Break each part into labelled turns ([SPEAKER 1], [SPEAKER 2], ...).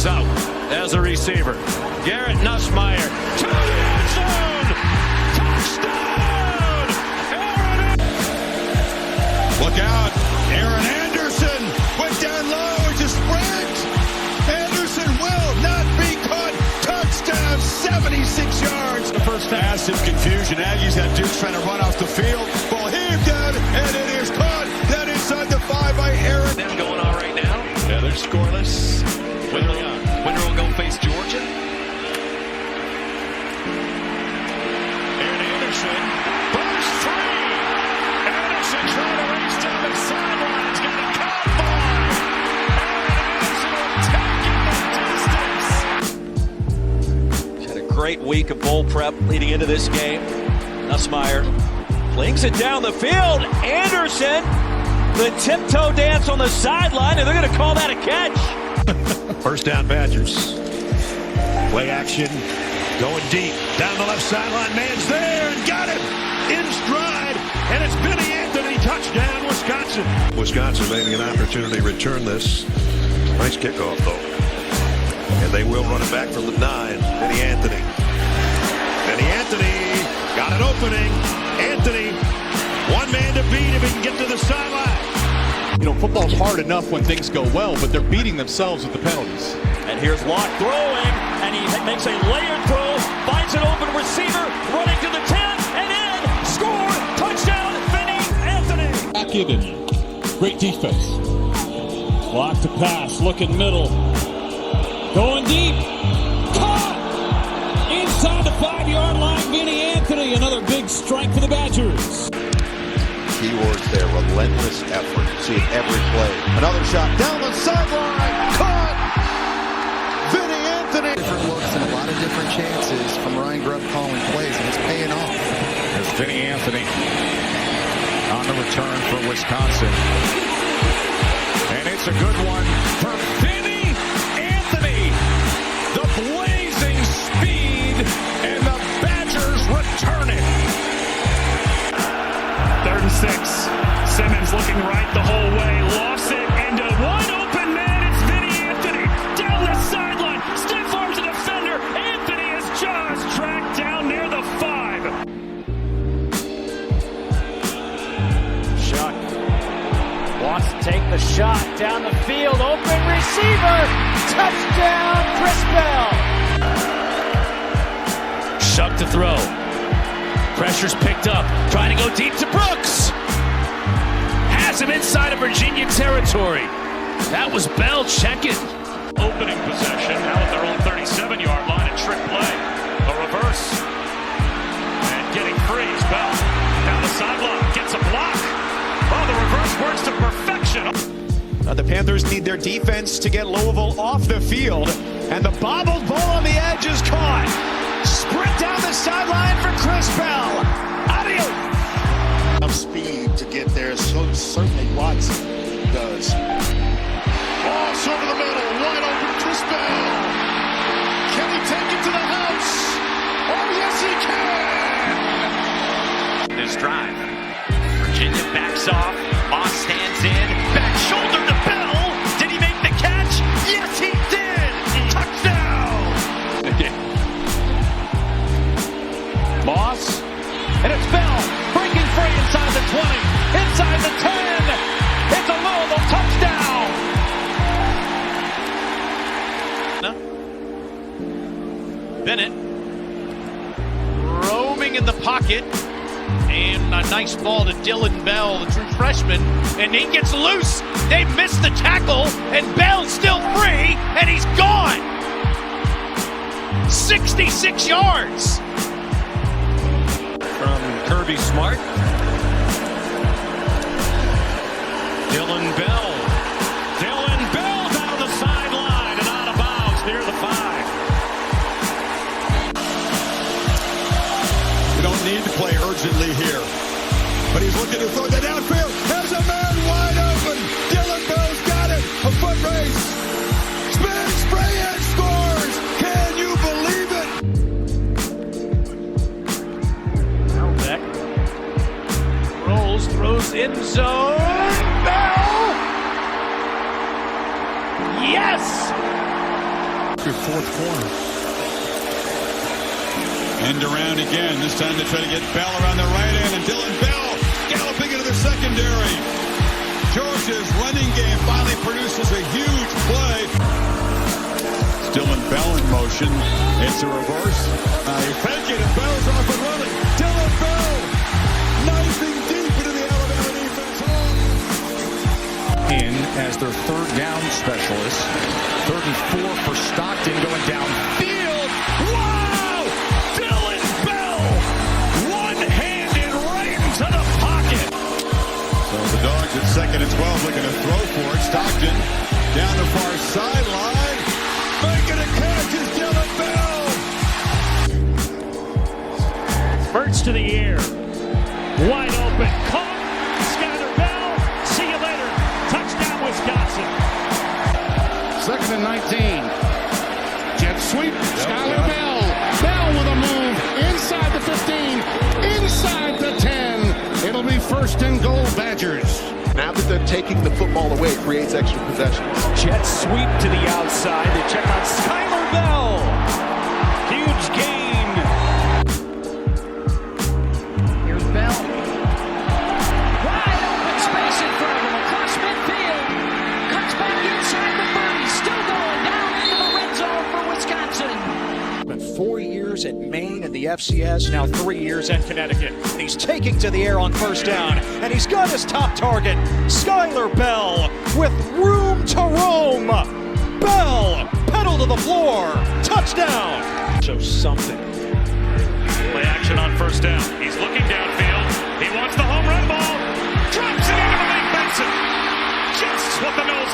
[SPEAKER 1] comes out as a receiver. Garrett Nussmeier to the end zone. Touchdown!
[SPEAKER 2] Look out. Aaron Anderson went down low. It's a sprint. Anderson will not be caught. Touchdown, 76 yards.
[SPEAKER 3] The first massive confusion. Aggies have Dukes trying to run off the field.
[SPEAKER 2] Ball heaved down, and it is caught. Then inside the 5 by Aaron.
[SPEAKER 1] Them going on right now.
[SPEAKER 3] Yeah, they're scoreless.
[SPEAKER 1] Winner will go face Georgia.
[SPEAKER 3] Aaron Anderson burst free. Anderson trying to race down the sideline. He's got a caught ball. Aaron Anderson will take it the distance.
[SPEAKER 4] He's had a great week of bowl prep leading into this game. Nussmeier flings it down the field. Anderson, the tiptoe dance on the sideline, and they're going to call that a catch.
[SPEAKER 3] First down, Badgers. Play action. Going deep. Down the left sideline. Man's there and got him in stride. And it's Vinny Anthony. Touchdown, Wisconsin. Wisconsin maybe an opportunity to return this. Nice kickoff, though. And they will run it back from the 9. Vinny Anthony. Vinny Anthony got an opening. Anthony, one man to beat if he can get to the sideline.
[SPEAKER 5] You know, football's hard enough when things go well, but they're beating themselves with the penalties.
[SPEAKER 4] And here's Locke throwing, and he makes a layered throw, finds an open receiver, running to the 10, and in, score, touchdown, Vinny Anthony.
[SPEAKER 6] Back in, great defense. Lock to pass, looking middle, going deep, caught! Inside the 5-yard line, Vinny Anthony, another big strike for the Badgers.
[SPEAKER 7] Keywords there, relentless effort. See it every play. Another shot down the sideline, caught! Vinny Anthony!
[SPEAKER 8] Different looks and a lot of different chances from Ryan Grubb calling plays, and it's paying off.
[SPEAKER 3] There's Vinny Anthony on the return for Wisconsin. And it's a good one for Vinny Anthony. The blazing speed, and the Badgers return it.
[SPEAKER 9] 3rd and 6. Simmons looking right the whole way. Lost it into one open man. It's Vinny Anthony down the sideline. Stiff arms the defender. Anthony is just tracked down near the 5.
[SPEAKER 10] Shuck wants to take the shot down the field. Open receiver. Touchdown, Chris Bell.
[SPEAKER 1] Shuck to throw. Pressure's picked up. Trying to go deep to Brooks. Has him inside of Virginia territory. That was Bell checking.
[SPEAKER 9] Opening possession now at their own 37-yard line. A trick play. A reverse. And getting free is Bell. Down the sideline. Gets a block. Oh, the reverse works to perfection.
[SPEAKER 5] The Panthers need their defense to get Louisville off the field. And the bobbled ball on the edge is caught. Sprint down the sideline for Chris Bell. Adios.
[SPEAKER 7] Enough speed to get there, so certainly Watson does. Cross over the middle, wide open Chris Bell. Can he take it to the house? Oh, yes, he can.
[SPEAKER 1] This drive. Virginia backs off. Moss stands in. Back shoulder to Bell. Did he make the catch? Yes, he did. Touchdown.
[SPEAKER 10] Moss, and it's Bell breaking free inside the 20, inside the 10. It's a Louisville touchdown.
[SPEAKER 4] Bennett roaming in the pocket, and a nice ball to Dillon Bell, the true freshman, and he gets loose. They missed the tackle, and Bell's still free, and he's gone. 66 yards. From Kirby Smart.
[SPEAKER 1] Dillon Bell. Dillon Bell down the sideline and out of bounds near the 5.
[SPEAKER 2] You don't need to play urgently here. But he's looking to throw that downfield. There's a man wide open. Dillon Bell's got it. A foot race. Spin, spray, and scores. Can you believe it?
[SPEAKER 10] Beck rolls, throws end zone. Bell! Yes!
[SPEAKER 2] Fourth corner. End around again. This time they try to get Bell around the right end, and Dillon Bell galloping into the secondary. Georgia's running game finally produces a huge play. Dillon Bell in motion. It's a reverse. He faked it, and Bell's off and running. Dillon Bell knifing deep into the Alabama defense.
[SPEAKER 5] In as their third down specialist. 3rd and 4 for Stockton going downfield. Wow! Dillon Bell! One-handed right into the pocket.
[SPEAKER 2] So the Dogs at 2nd and 12 looking to throw for it. Stockton down the far sideline. Making a catch is Dillon Bell.
[SPEAKER 9] Burks to the air. Wide open. Caught. Skyler Bell. See you later. Touchdown, Wisconsin.
[SPEAKER 6] 2nd and 19. Jet sweep. Skyler Bell. Bell with a move. Inside the 15. Inside the 10. It'll be 1st and goal, Badgers.
[SPEAKER 7] Now that they're taking the football away, it creates extra possessions.
[SPEAKER 4] Jet sweep to the outside. They check on Skyler Bell. Huge gain.
[SPEAKER 10] Here's Bell. Wide open space in front of him across midfield. Cuts back inside the 30. Still going down into the red zone for Wisconsin.
[SPEAKER 5] Been 4 years at Maine in the FCS, now 3 years at Connecticut. He's taking to the air on 1st down, and he's got his top target, Skyler Bell, with room to roam. Bell, pedal to the floor, touchdown.
[SPEAKER 9] Show something. Play action on 1st down. He's looking downfield. He wants the home run ball. Drops it into Malik Benson. Just what the Noles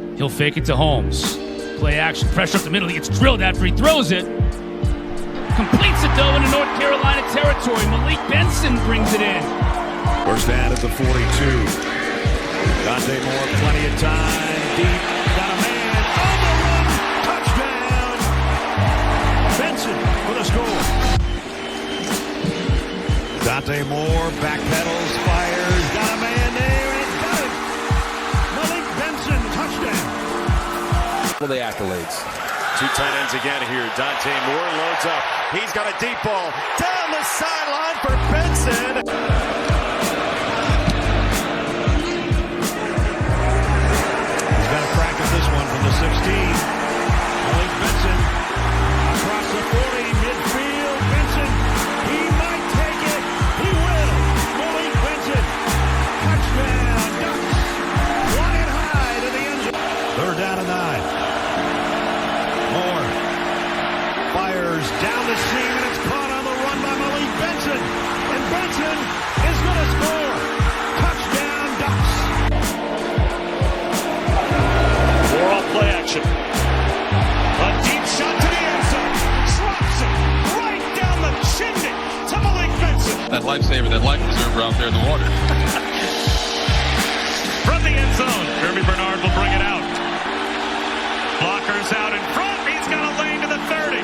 [SPEAKER 9] needed.
[SPEAKER 1] He'll fake it to Holmes. Play action, pressure up the middle. He gets drilled after he throws it. Completes it though into North Carolina territory. Malik Benson brings it in.
[SPEAKER 3] 1st down at the 42. Dante Moore, plenty of time. Deep, got a man on the run. Touchdown. Benson for the score. Dante Moore backpedals, fires, got a man there, and got it. Malik Benson, touchdown.
[SPEAKER 11] For the accolades.
[SPEAKER 3] 2 tight ends again here. Dante Moore loads up. He's got a deep ball down the sideline for Benson. He's got a crack at this one from the 16. Malik Benson across the 40, midfield. Benson, he might take it. He will. Malik Benson, touchdown. Ducks, flying high to the end zone. 3rd down and 9. Moore fires down the seam, and it's caught on the run by Malik Benson. And Benson is going to score. Touchdown, Ducks.
[SPEAKER 9] 4 off play action. A deep shot to the end zone. Drops it right down the chimney to Malik Benson.
[SPEAKER 11] That lifesaver, that life preserver out there in the water.
[SPEAKER 9] From the end zone, Germie Bernard will bring it out. Blockers out in front. He's got a lane to the 30.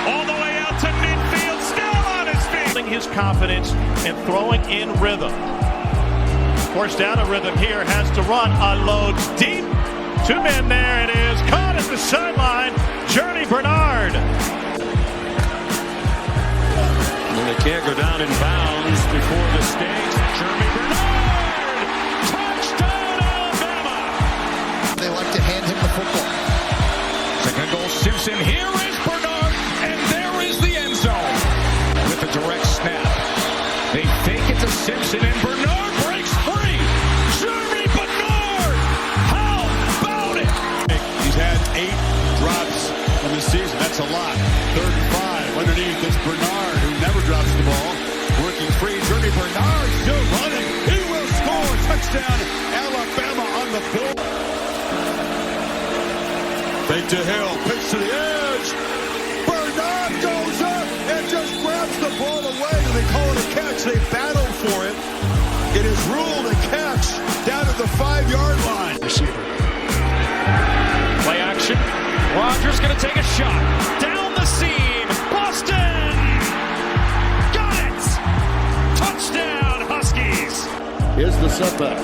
[SPEAKER 9] All the way out to midfield. Still on his feet.
[SPEAKER 12] His confidence and throwing in rhythm. Forced out of rhythm here. Has to run. Unloads deep. 2 men there. It is. Caught at the sideline. Germie Bernard.
[SPEAKER 3] And they can't go down in bounds before the stakes. Germie Bernard. Touchdown, Alabama.
[SPEAKER 8] They like to hand him the football.
[SPEAKER 5] 2nd goal, Simpson. Here is Bernard, and there is the end zone. With a direct snap. They fake it to Simpson, and Bernard breaks free. Germie Bernard! How about it?
[SPEAKER 2] He's had 8 drops in the season. That's a lot. 3rd and 5. Underneath is Bernard, who never drops the ball. Working free. Germie Bernard still running. He will score. Touchdown, Alabama on the board. Fake to Hill. Pitch to the edge. Bernard goes up and just grabs the ball away. They call it a catch. They battle for it. It is ruled a catch down at the 5-yard line.
[SPEAKER 12] Receiver. Play action. Rodgers going to take a shot. Down the seam. Boston. Got it. Touchdown, Huskies.
[SPEAKER 7] Here's the setback.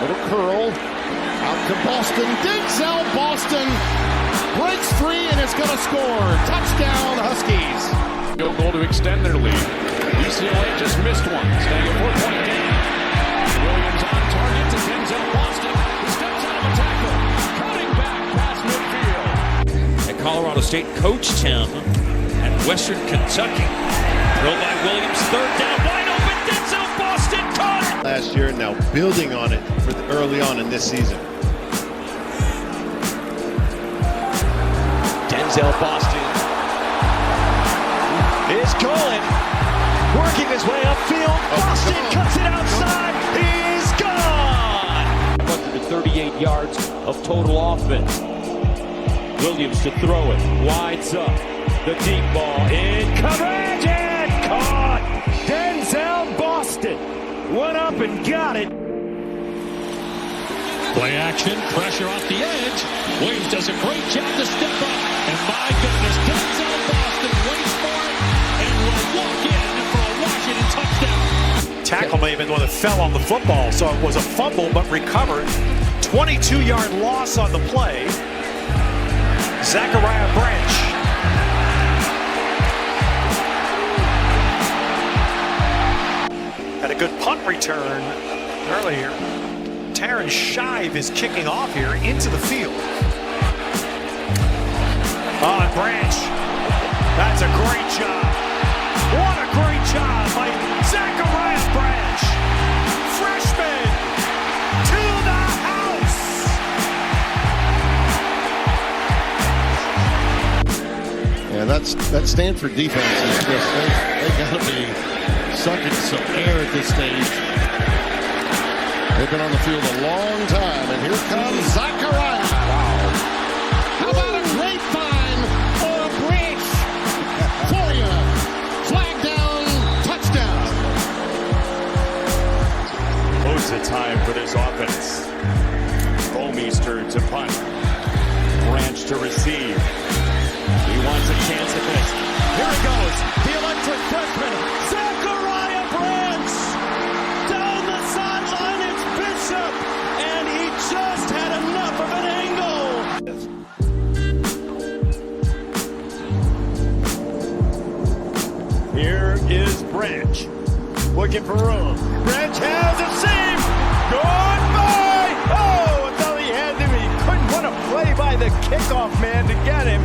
[SPEAKER 7] Little curl. Out to Boston. Denzel Boston breaks free and is going to score. Touchdown, Huskies.
[SPEAKER 9] Field goal to extend their lead. UCLA just missed one, staying a 4-point game. Williams on target to Denzel Boston. He steps out of a tackle, cutting back past midfield.
[SPEAKER 6] At Colorado State Coachtown at Western Kentucky. Throw by Williams, third down, wide open. Denzel Boston caught it.
[SPEAKER 3] Last year, now building on it for early on in this season.
[SPEAKER 4] Denzel Boston is Caullin, working his way upfield. Boston cuts it outside. He's gone.
[SPEAKER 6] 138 yards of total offense. Williams to throw it. Wides up. The deep ball in coverage and caught. Denzel Boston went up and got it.
[SPEAKER 9] Play action, pressure off the edge. Williams does a great job to step up. And my goodness, Denzel Boston waits for it and will walk in for a Washington touchdown.
[SPEAKER 5] Tackle may have been the one that fell on the football, so it was a fumble but recovered. 22-yard loss on the play. Zachariah Branch. Had a good punt return earlier. Taryn Shive is kicking off here into the field. Oh, Branch. That's a great job. What a great job by Zachariah Branch. Freshman to the house.
[SPEAKER 7] Yeah, that Stanford defense is just, they got to be sucking some air at this stage. They've been on the field a long time, and here comes Zachariah. Wow. How about a grapevine or a branch for you? Flag down, touchdown.
[SPEAKER 9] Close the time for this offense. Bomeister to punt. Branch to receive. He wants a chance at this. Here it goes. The electric freshman, Zachariah Branch. Down the sideline, it's Bishop. And he just had enough of an angle. Here is Branch. Looking for room. Branch has a seam. Goodbye. Oh, it's all he had to him. He couldn't put a play by the kickoff man to get him.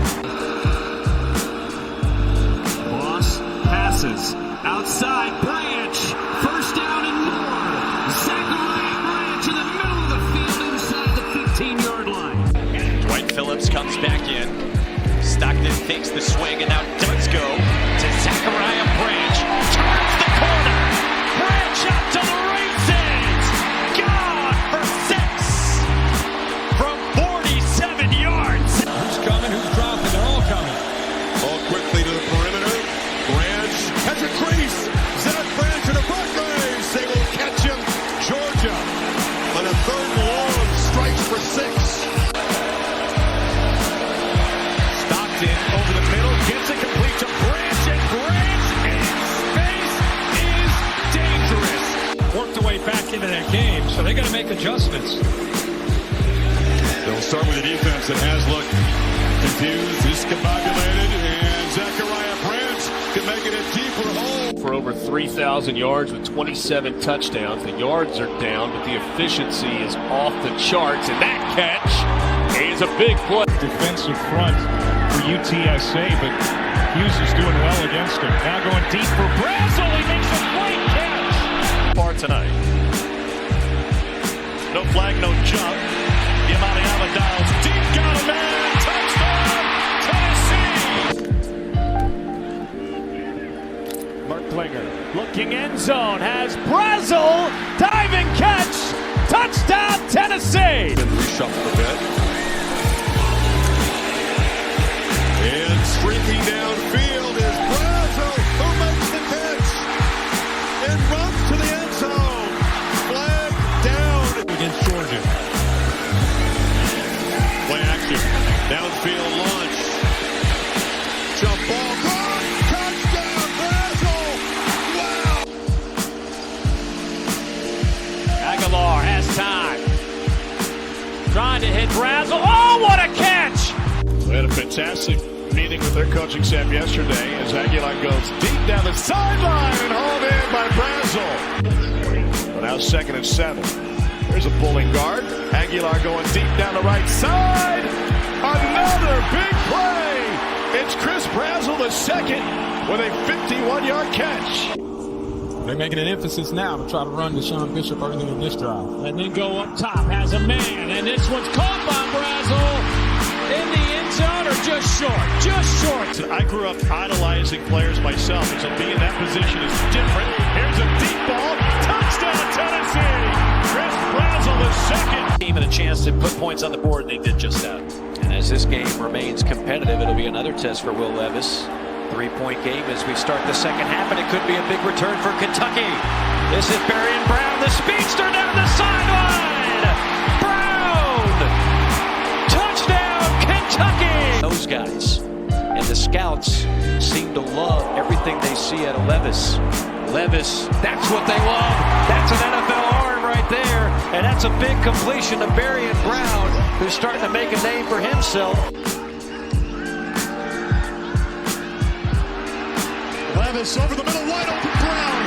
[SPEAKER 9] Boss passes. Outside Branch. First down and more. Zachariah Branch in the middle of the field inside the 15-yard line.
[SPEAKER 4] Dwight Phillips comes back in. Stockton takes the swing and now does go to Zachariah Branch. Turns the corner. Branch out to the races. Gone for 6 from 47 yards.
[SPEAKER 6] Who's coming? Who's dropping? They're all coming.
[SPEAKER 2] Ball quickly to the perimeter. Branch has a crease. Zach Branch in a butt race. They will catch him. Georgia on a third and long strikes for 6.
[SPEAKER 9] Stockton over the middle, gets it complete to Branch, and Branch in space is dangerous.
[SPEAKER 6] Worked their way back into that game, so they got to make adjustments.
[SPEAKER 2] They'll start with a defense that has looked confused, discombobulated, and Zachariah Branch can make it a deeper hole.
[SPEAKER 9] For over 3,000 yards with 27 touchdowns. The yards are down, but the efficiency is off the charts, and that catch is a big play.
[SPEAKER 12] Defensive front for UTSA, but Hughes is doing well against him. Now going deep for Brazzell. He makes a great catch.
[SPEAKER 9] Far tonight.
[SPEAKER 12] No flag, no jump. Yamani dials deep, got a man. Touchdown, Tennessee.
[SPEAKER 9] Mark Klinger looking end zone, has Brazzell, diving catch, touchdown Tennessee.
[SPEAKER 2] Been reshuffled a bit. And streaking downfield is Brazzell, who makes the catch and runs to the end zone. Flag down
[SPEAKER 12] Against Georgia.
[SPEAKER 2] Play action. Downfield launch. Jump ball. Gone. Touchdown, Brazzell. Wow.
[SPEAKER 9] Aguilar has time.
[SPEAKER 12] fantastic meeting with their coaching staff yesterday as Aguilar goes deep down the sideline and hauled in by Brazzell. But now 2nd and 7. There's a pulling guard. Aguilar going deep down the right side. Another big play. It's Chris Brazzell II with a 51-yard catch.
[SPEAKER 6] They're making an emphasis now to try to run Deshaun Bishop early in this drive.
[SPEAKER 10] And then go up top, has a man, and this one's caught by Brazzell. In the end zone or just short? Just short.
[SPEAKER 12] I grew up idolizing players myself, and so being in that position is different. Here's a deep ball. Touchdown, Tennessee. Chris Brazzell II.
[SPEAKER 4] Team and a chance to put points on the board, and they did just that. And as this game remains competitive, it'll be another test for Will Levis. 3-point game as we start the second half, and it could be a big return for Kentucky. This is Barion Brown, the speedster down the sideline. Brown! Touchdown, Kentucky! Those guys and the scouts seem to love everything they see out of Levis. Levis, that's what they love. That's an NFL arm right there, and that's a big completion to Barion Brown, who's starting to make a name for himself.
[SPEAKER 7] Levis over the middle, wide open Brown,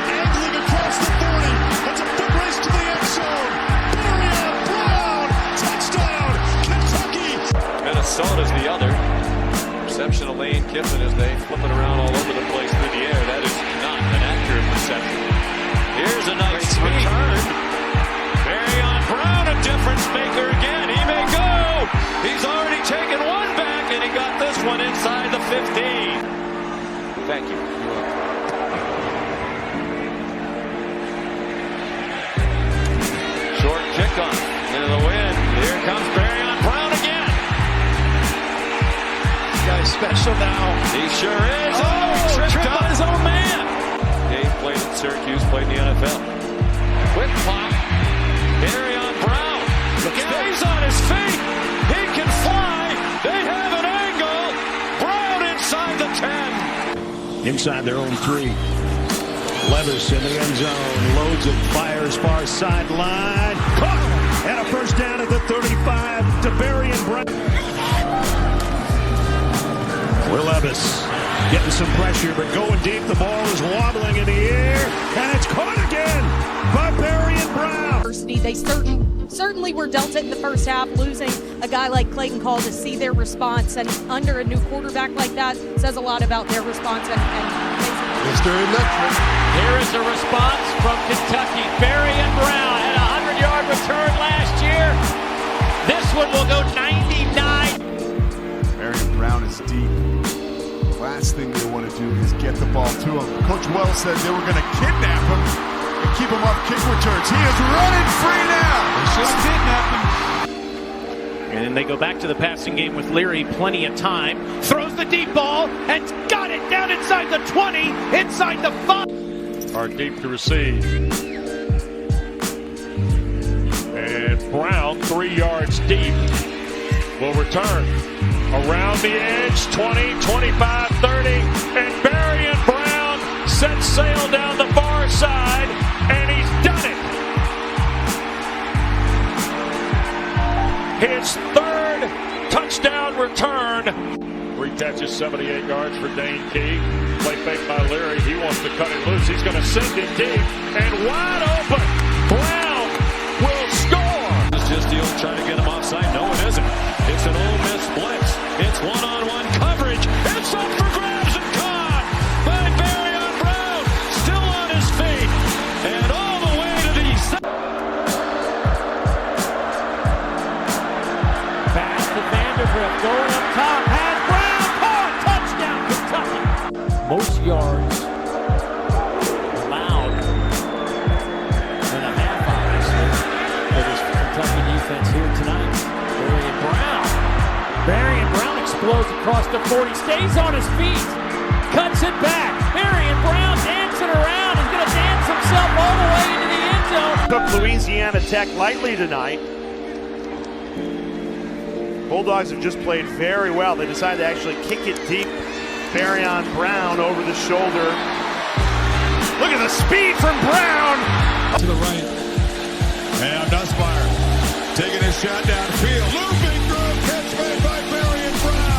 [SPEAKER 7] angling across the 40. That's a foot race to the end zone. Barion Brown, touchdown, Kentucky.
[SPEAKER 11] Minnesota's the other. Reception of Lane Kiffin as they flip it around all over the place through the air. That is not an accurate reception.
[SPEAKER 4] Here's a nice return. Barion Brown, a difference maker again. He may go. He's already taken one back, and he got this one inside the 15. Thank you. Short kickoff into the wind. Here comes Barion Brown again. This guy's special now. He sure is. Oh, tripped on his own man.
[SPEAKER 11] Dave played at Syracuse, played in the NFL.
[SPEAKER 4] Quick pop. Barion Brown stays on his feet. He can fly. They have an angle. Brown inside the 10.
[SPEAKER 3] Inside their own 3. Levis in the end zone. Loads it. Fires far sideline. Caught. And a first down at the 35 to Barion Brown. Will Levis getting some pressure, but going deep. The ball is wobbling in the air. And it's caught again by Barion Brown.
[SPEAKER 13] They certainly were dealt it in the first half, losing a guy like Clayton Call to see their response, and under a new quarterback like that says a lot about their response. And
[SPEAKER 2] Mr. Electric.
[SPEAKER 10] Here is a response from Kentucky. Barion Brown had a 100-yard return last year. This one will go 99.
[SPEAKER 2] Barion Brown is deep. Last thing they want to do is get the ball to him. Coach Wells said they were going to kidnap him and keep him off kick returns. He is running free now. They should have kidnapped him.
[SPEAKER 5] And then they go back to the passing game with Leary, plenty of time. Throws the deep ball and got it down inside the 20, inside the 5.
[SPEAKER 12] Are deep to receive. And Brown, 3 yards deep, will return. Around the edge, 20, 25, 30, and Barion Brown sets sail down the far side, and he's done it. His 3rd touchdown return. 3 catches, 78 yards for Dane Key. Play fake by Leary. He wants to cut it loose. He's going to send it deep and wide open. Brown will score.
[SPEAKER 11] It's just the old trying to get him offside. No, it isn't. It's an Ole Miss blitz. It's one-on-one coverage. It's up for grabs and caught by Barion Brown. Still on his feet and all the way to the side.
[SPEAKER 10] Pass to Vanderbilt, going up top, has Brown caught, touchdown Kentucky. Most yards allowed in a half, obviously, for this Kentucky defense here tonight. Barion Brown explodes across the 40, stays on his feet, cuts it back. Barion Brown dancing around, he's going to dance himself all the way into the end zone.
[SPEAKER 12] Took Louisiana Tech lightly tonight. Bulldogs have just played very well. They decided to actually kick it deep. Barion Brown over the shoulder. Look at the speed from Brown.
[SPEAKER 6] To the right.
[SPEAKER 2] And Nussmeyer taking a shot downfield. Looping through, catch made by Barion Brown.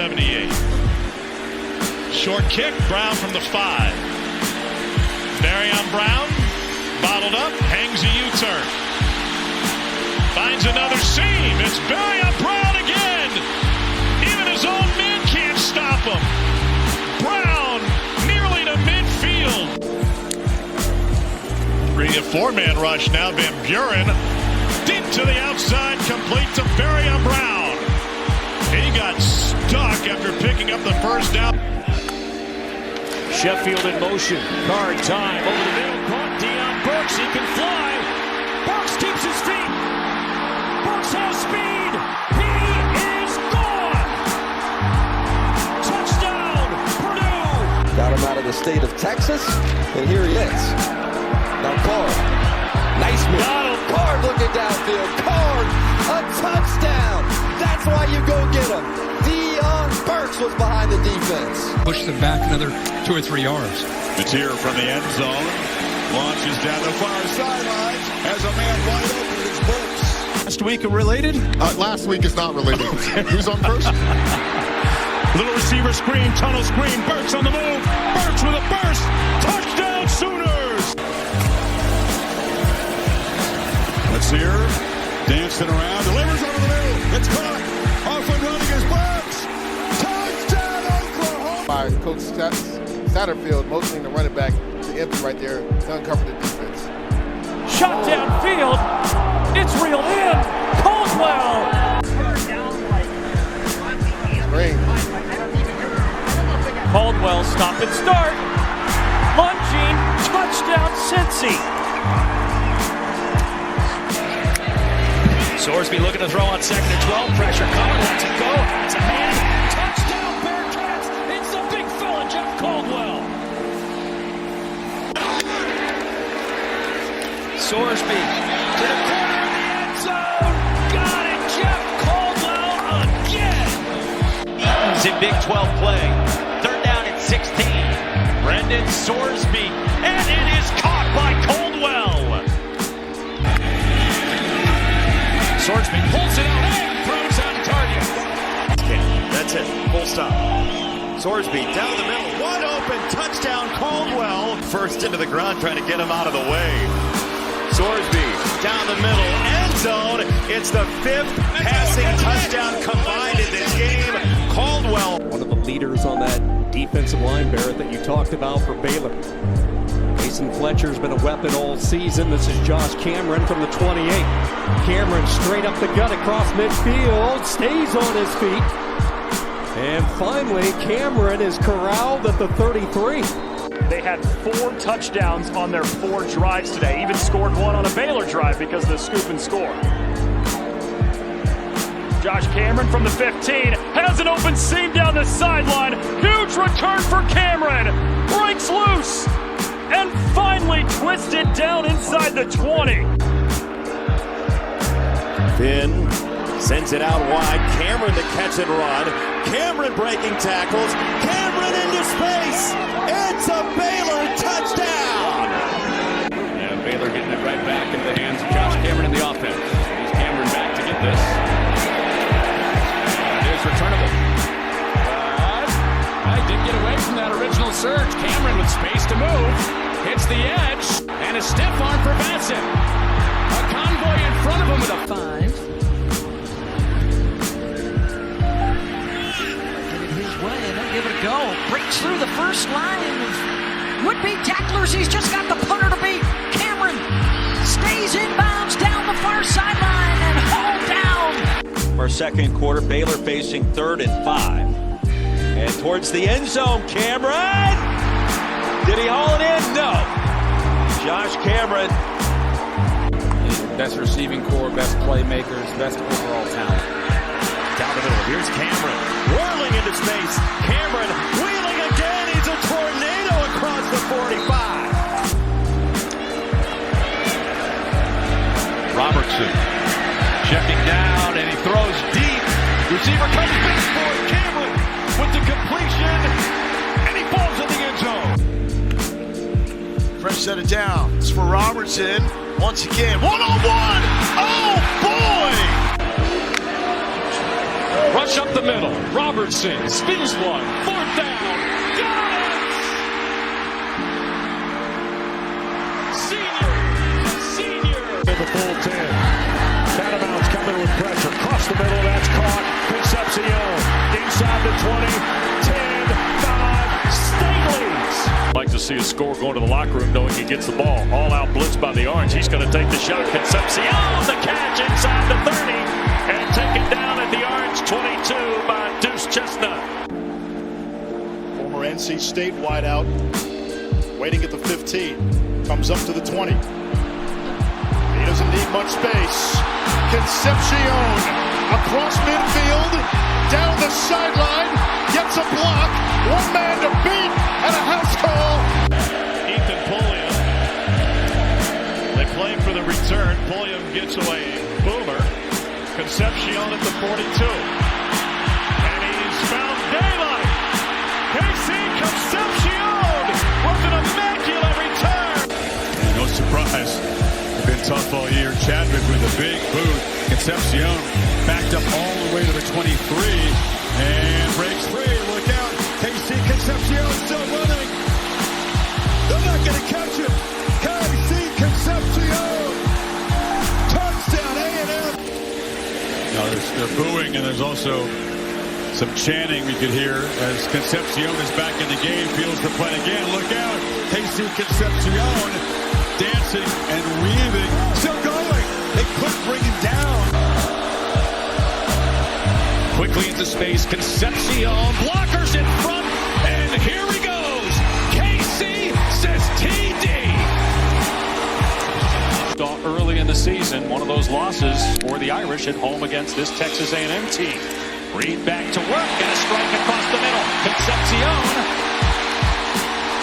[SPEAKER 12] 78. Short kick, Brown from the 5. Barion Brown, bottled up, hangs a U-turn. Finds another seam. It's Barion Brown again. Even his own men can't stop him. Brown nearly to midfield. 4-man rush now. Van Buren deep to the outside, complete to Barion Brown. He got stuck after picking up the first down.
[SPEAKER 1] Sheffield in motion. Card time. Over the middle. Caught Deion Burks. He can fly. Burks keeps his feet. Burks has speed. He is gone. Touchdown, Purdue.
[SPEAKER 14] Got him out of the state of Texas, and here he is. Now Card. Nice move. Card looking downfield. Card, a touchdown. That's why you go get him. Deion Burks was behind the defense.
[SPEAKER 15] Push them back another 2 or 3 yards.
[SPEAKER 2] It's here from the end zone. Launches down the far sideline. Has a man wide open. It's Burks.
[SPEAKER 15] Last week related?
[SPEAKER 7] Last week is not related. Who's on first?
[SPEAKER 9] Little receiver screen, tunnel screen. Burks on the move. Burks with a burst. Touchdown Sooners.
[SPEAKER 2] Let's hear. Dancing around. Delivers over the middle. It's caught. Off and running is Burks. Touchdown Oklahoma.
[SPEAKER 16] By Coach Satterfield motioning the running back to empty right there to uncover the defense.
[SPEAKER 10] Shot downfield. It's reeled in. Caldwell.
[SPEAKER 16] Green.
[SPEAKER 10] Caldwell stop and start. Lunging. Touchdown Cincy.
[SPEAKER 1] Sorsby looking to throw on 2nd and 12. Pressure coming. Lets it go. It's a man. Touchdown Bearcats. It's the big fella, Jeff Caldwell. Sorsby to the corner of the end zone. Got it. Jeff Caldwell again.
[SPEAKER 4] It's in Big 12 play. 3rd down and 16. Brendan Sorsby. And it is caught by Caldwell.
[SPEAKER 1] Sorsby pulls it out and throws on target.
[SPEAKER 12] That's it. Full stop. Sorsby down the middle. Wide open. Touchdown Caldwell. First into the ground, trying to get him out of the way. Sorsby down the middle. End zone. It's the 5th passing touchdown combined in this game. Caldwell.
[SPEAKER 5] One of the leaders on that defensive line, Barrett, that you talked about for Baylor. Mason Fletcher's been a weapon all season. This is Josh Cameron from the 28. Cameron straight up the gut across midfield, stays on his feet. And finally, Cameron is corralled at the 33.
[SPEAKER 9] They had 4 touchdowns on their 4 drives today. Even scored 1 on a Baylor drive because of the scoop and score. Josh Cameron from the 15 has an open seam down the sideline. Huge return for Cameron. Breaks loose. And finally twisted down inside the 20.
[SPEAKER 12] Finn sends it out wide. Cameron the catch and run. Cameron breaking tackles. Cameron into space. It's a Baylor touchdown.
[SPEAKER 1] And Baylor getting it right back into the hands of Josh Cameron in the offense. Here's Cameron back to get this. It is returnable. I did get away from that original surge. Cameron with space to move. Hits the edge. And a stiff arm for Benson. A convoy in front of him with a 5.
[SPEAKER 17] Get it his way and they'll give it a go. Breaks through the first line of would-be tacklers. He's just got the punter to beat. Cameron stays inbounds down the far sideline and hauled down.
[SPEAKER 4] Our second quarter, Baylor facing 3rd and 5. And towards the end zone, Cameron! Did he haul it in? No. Josh Cameron.
[SPEAKER 6] Best receiving core, best playmakers, best overall talent.
[SPEAKER 12] Down the middle, here's Cameron. Whirling into space. Cameron wheeling again. He's a tornado across the 45.
[SPEAKER 11] Robertson checking down, and he throws deep. Receiver comes back for it. Cameron with the completion, and he falls in the end zone.
[SPEAKER 3] Fresh set it down. It's for Robertson. Once again, 1-on-1. Oh, boy!
[SPEAKER 11] Rush up the middle.
[SPEAKER 6] Robertson spins one. 4th down. Got it! Senior.
[SPEAKER 3] The full 10. Catamounts coming with pressure. Across the middle, that's caught. Concepcion inside the 20. 10, 5, Staley's.
[SPEAKER 11] Like to see a score going to the locker room knowing he gets the ball. All out blitz by the Orange. He's going to take the shot. Concepcion, the catch inside the 30. And taken down at the Orange 22 by Deuce Chestnut.
[SPEAKER 7] Former NC State wideout, waiting at the 15. Comes up to the 20. He doesn't need much space. Concepcion across midfield, down the sideline, gets a block. One man to beat and a house call.
[SPEAKER 12] Ethan Pulliam. They play for the return. Pulliam gets away. Boomer. Concepcion at the 42. And he's found daylight. Casey Concepcion with an immaculate return.
[SPEAKER 18] No surprise. They've been tough all year. Chadwick with a big boot. Concepcion backed up all the way to the 23 and breaks free. Look out. Casey Concepcion still running. They're not going to catch him. Casey Concepcion. Touchdown A&M. No, they're booing, and there's also some chanting we could hear as Concepcion is back in the game. Feels the play again. Look out. Casey Concepcion dancing and weaving. Still going. They couldn't bring him down.
[SPEAKER 6] Quickly into space. Concepcion. Blockers in front. And here he goes. KC says TD. Early in the season, one of those losses for the Irish at home against this Texas A&M team. Reed back to work and a strike across the middle. Concepcion.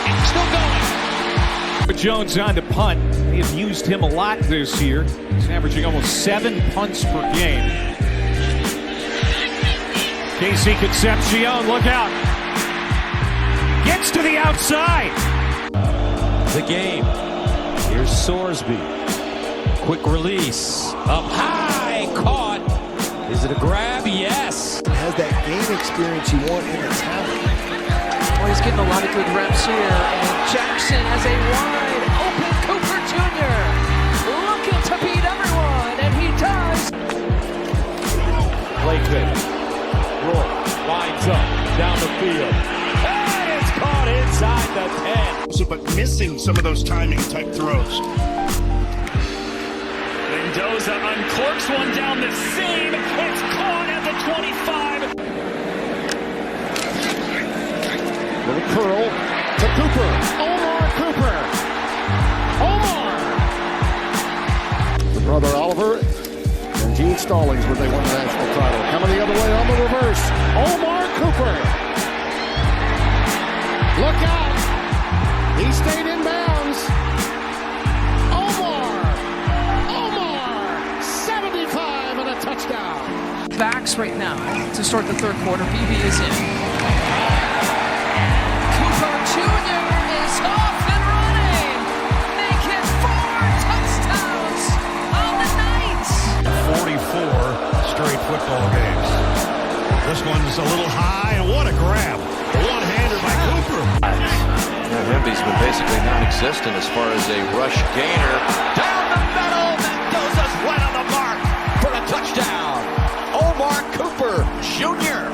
[SPEAKER 6] And still going.
[SPEAKER 5] Jones on to punt. They have used him a lot this year. He's averaging almost 7 punts per game. Casey Concepcion, look out. Gets to the outside.
[SPEAKER 6] The game. Here's Sorsby. Quick release. Up high. Caught. Is it a grab? Yes.
[SPEAKER 19] Has that game experience you want in a talent.
[SPEAKER 17] Well, he's getting a lot of good reps here. And Jackson has a wide open Cooper Jr. looking to beat everyone, and he does.
[SPEAKER 6] Play fake. Roar lines up down the field. And it's caught inside the 10.
[SPEAKER 7] But missing some of those timing type throws.
[SPEAKER 9] Mendoza uncorks one down the seam. It's caught at the 25.
[SPEAKER 16] Little curl to Cooper. Omar Cooper. Omar. The brother Oliver and Gene Stallings when they won the national title. Coming the other way on the reverse. Omar Cooper. Look out. He stayed in bounds. Omar. 75 and a touchdown.
[SPEAKER 17] Backs right now to start the third quarter. BB is in. Cooper Jr. is off and running, making 4 touchdowns on the night.
[SPEAKER 3] 44 straight football games. This one's a little high, and what a grab. A one-hander by Cooper.
[SPEAKER 20] Hemby's been basically non-existent as far as a rush gainer. Down the middle, Mendoza's right on the mark for a touchdown. Omar Cooper Jr.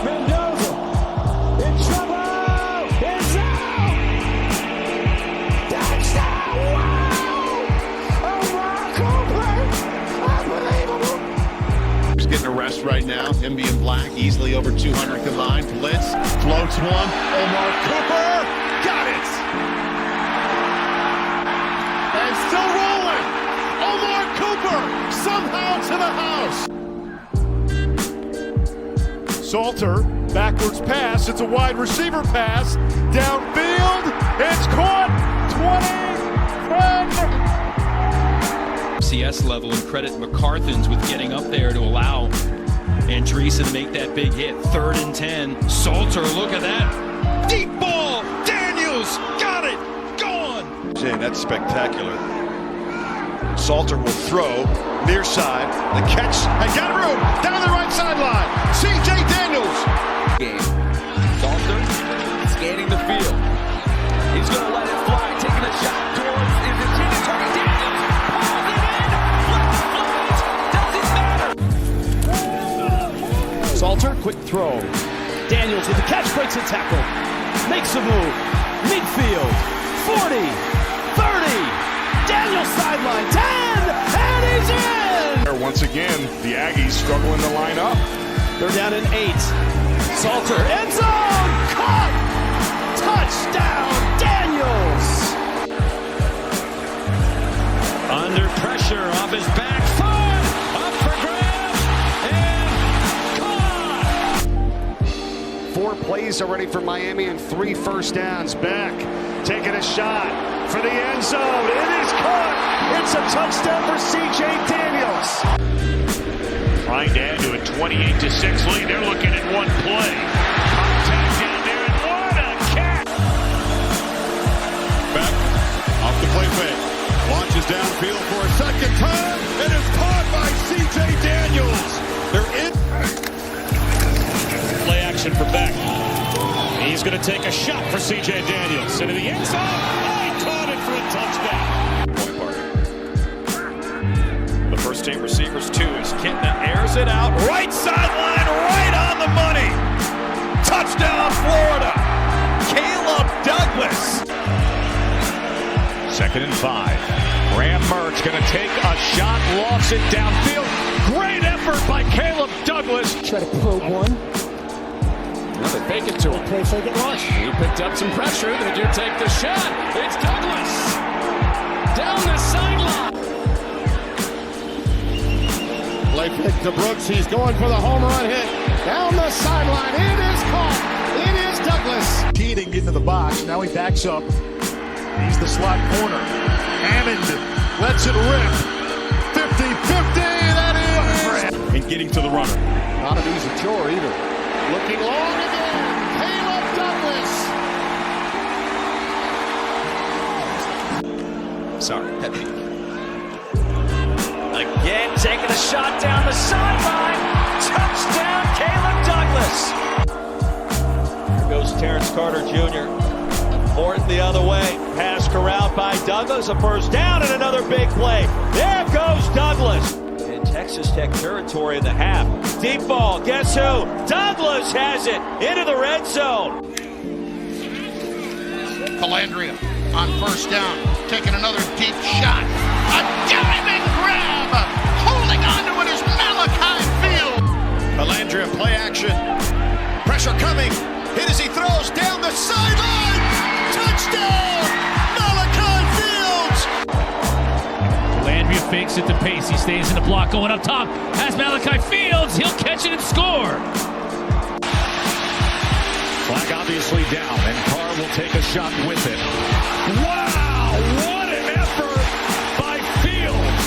[SPEAKER 6] Mendoza in trouble. It's out. Touchdown. Wow. Omar Cooper. Unbelievable.
[SPEAKER 7] He's getting a rest right now. Him being black, easily over 200 combined. Blitz, floats one. Omar Cooper, got it! And still rolling. Omar Cooper, somehow to the house. Salter, backwards pass. It's a wide receiver pass. Downfield, it's caught. 20, 10.
[SPEAKER 21] CS level, and credit McCarthans with getting up there to allow Andreessen to make that big hit. 3rd and 10. Salter, look at that. Deep ball. Daniels got it. Gone.
[SPEAKER 3] That's spectacular. Salter will throw. Near side, the catch, and got room down the right sideline. C.J. Daniels.
[SPEAKER 14] Game. Salter scanning the field. He's going to let it fly, taking a shot towards his intended target. Daniels pulls it in. Doesn't matter.
[SPEAKER 5] Salter, quick throw. Daniels with the catch, breaks a tackle. Makes a move. Midfield. 40. 30. Daniels sideline. 10. And he's in.
[SPEAKER 16] Once again, the Aggies struggling to line up.
[SPEAKER 5] They're down in 8. Salter, end zone, caught! Touchdown, Daniels!
[SPEAKER 11] Under pressure, off his back foot, up for grabs, and caught!
[SPEAKER 8] 4 plays already for Miami and 3 first downs. Back, taking a shot for the end zone. It is caught! It's a touchdown for C.J. Daniels.
[SPEAKER 3] Trying to add to a 28-6 lead. They're looking at one play. Contact down there, and what a catch!
[SPEAKER 18] Back off the play fake. Launches downfield for a second time.
[SPEAKER 3] It is caught by C.J. Daniels. They're in.
[SPEAKER 1] Play action for Beck. He's going to take a shot for C.J. Daniels. Into the end zone. He caught it for a touchdown.
[SPEAKER 12] First team receivers, 2 is Kentna, airs it out, right sideline, right on the money. Touchdown, Florida. Caleb Douglas.
[SPEAKER 3] 2nd and 5. Graham Mertz going to take a shot, lofts it downfield. Great effort by Caleb Douglas.
[SPEAKER 10] Try to probe one.
[SPEAKER 5] Now they fake it to him.
[SPEAKER 10] Play fake it rush.
[SPEAKER 5] He picked up some pressure. They do take the shot. It's Douglas. Down the sideline.
[SPEAKER 16] Play pick to Brooks. He's going for the home run hit. Down the sideline. It is caught. It is Douglas.
[SPEAKER 12] Cheating into the box. Now he backs up. He's the slot corner. Hammond lets it rip. 50-50. That is. And getting to the runner.
[SPEAKER 16] Not an easy chore either. Looking long again. Caleb Douglas.
[SPEAKER 12] Sorry, heavy.
[SPEAKER 17] Again, taking a shot down the sideline. Touchdown, Caleb Douglas. Here goes Terrence Carter Jr. Morton the other way. Pass corralled by Douglas. A first down and another big play. There goes Douglas. In Texas Tech territory in the half. Deep ball. Guess who? Douglas has it into the red zone.
[SPEAKER 7] Calandria on first down, taking another deep shot. A diving grab! Holding on to it is Malachi Fields.
[SPEAKER 3] Calandria play action. Pressure coming. Hit as he throws down the sideline. Touchdown! Malachi Fields!
[SPEAKER 1] Calandria fakes it to Pace. He stays in the block going up top. Has Malachi Fields. He'll catch it and score.
[SPEAKER 3] Flag obviously down, and Carr will take a shot with it. Wow! What an effort by Fields!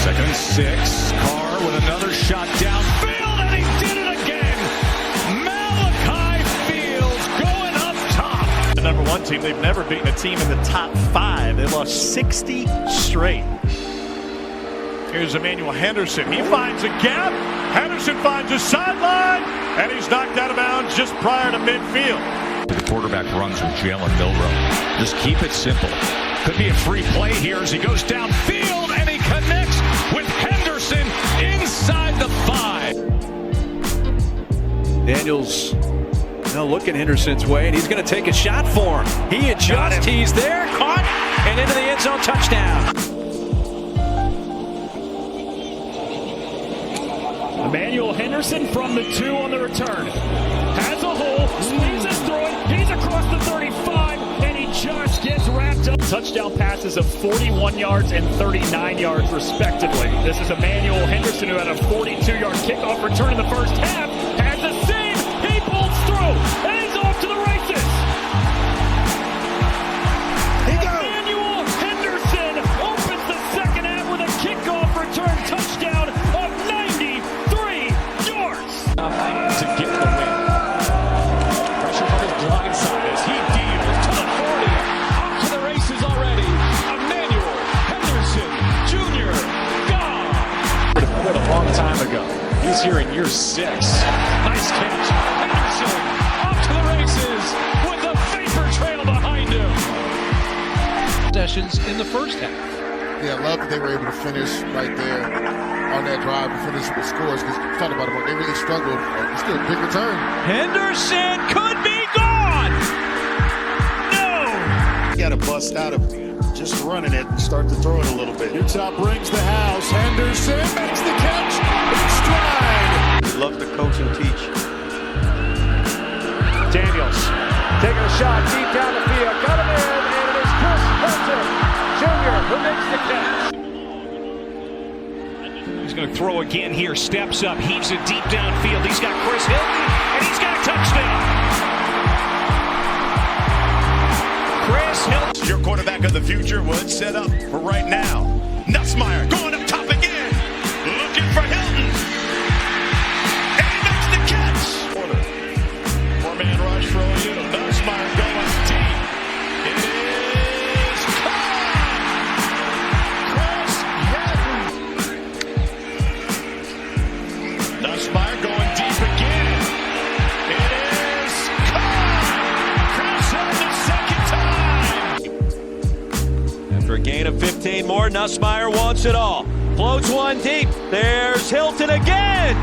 [SPEAKER 3] 2nd and 6. Carr with another shot downfield, and he did it again! Malachi Fields going up top!
[SPEAKER 12] The number 1 team, they've never beaten a team in the top 5. They lost 60 straight. Here's Emmanuel Henderson. He finds a gap. Henderson finds a sideline, and he's knocked out of bounds just prior to midfield.
[SPEAKER 3] The quarterback runs with Jalen Milrow. Just keep it simple. Could be a free play here as he goes downfield, and he connects with Henderson inside the 5.
[SPEAKER 5] Daniels now looking Henderson's way, and he's going to take a shot for him. He adjusts. He's there, caught, and into the end zone, touchdown.
[SPEAKER 9] Emmanuel Henderson from the 2 on the return. Has a hole, squeezes through it, he's across the 35, and he just gets wrapped up. Touchdown passes of 41 yards and 39 yards, respectively. This is Emmanuel Henderson, who had a 42-yard kickoff return in the first half, has the same, he pulls through, and he's off to the races. Emmanuel Henderson opens the second half with a kickoff return touchdown of 93 yards.
[SPEAKER 11] To get the win. Pressure from his blind side as he deals to the 40. Off to the races already. Emmanuel
[SPEAKER 9] Here's 6. Nice catch. Henderson off to the races with a vapor trail behind him.
[SPEAKER 10] Possessions in the first half.
[SPEAKER 16] Yeah, I love that they were able to finish right there on that drive and finish with scores, because we talked about it, they really struggled. It's still a big return.
[SPEAKER 12] Henderson could be gone. No.
[SPEAKER 7] You got to bust out of just running it and start to throw it a little bit.
[SPEAKER 16] Utah brings the house. Henderson makes the catch in stride.
[SPEAKER 7] He loves to coach and teach.
[SPEAKER 8] Daniels taking a shot deep down the field. Got him in, and it is Chris Hilton Jr. who makes the catch.
[SPEAKER 5] He's going to throw again here. Steps up, heaves it deep downfield. He's got Chris Hilton, and he's got a touchdown. Chris Hilton.
[SPEAKER 3] Your quarterback of the future was set up for right now. Nussmeier going up top again. Looking for Hilton. And he makes the catch. Four-man rush for OU. Nussmeier going deep. It is caught. Chris Hilton. Nussmeier going deep again. It is caught. Chris Hilton, second time.
[SPEAKER 4] After a gain of 15 more, Nussmeier wants it all. Floats one deep. There's Hilton again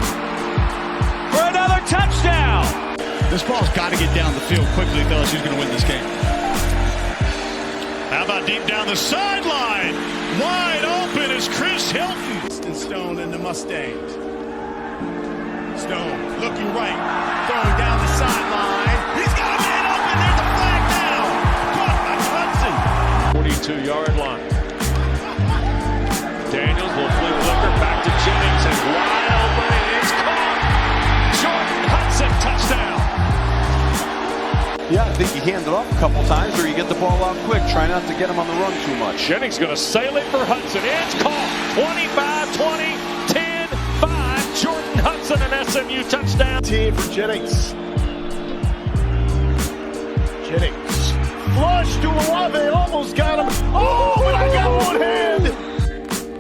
[SPEAKER 4] for another touchdown.
[SPEAKER 12] This ball's got to get down the field quickly if LSU's going to win this game. How about deep down the sideline? Wide open is Chris Hilton.
[SPEAKER 3] Stone and the Mustangs. Stone looking right, throwing down the sideline. He's got a man open. There's a flag down. Caught by Hudson.
[SPEAKER 12] 42-yard line. Daniels will flip looker back to Jennings, and wide open is caught. Jordyn Hudson, touchdown.
[SPEAKER 13] Yeah, I think you hand it off a couple times, or you get the ball out quick. Try not to get him on the run too much.
[SPEAKER 12] Jennings going to sail it for Hudson. It's caught. 25-20, 10-5. Jordyn Hudson, an SMU touchdown.
[SPEAKER 16] 10 for Jennings. Jennings. Flush to Olave. Almost got him. Oh, but I got one hand.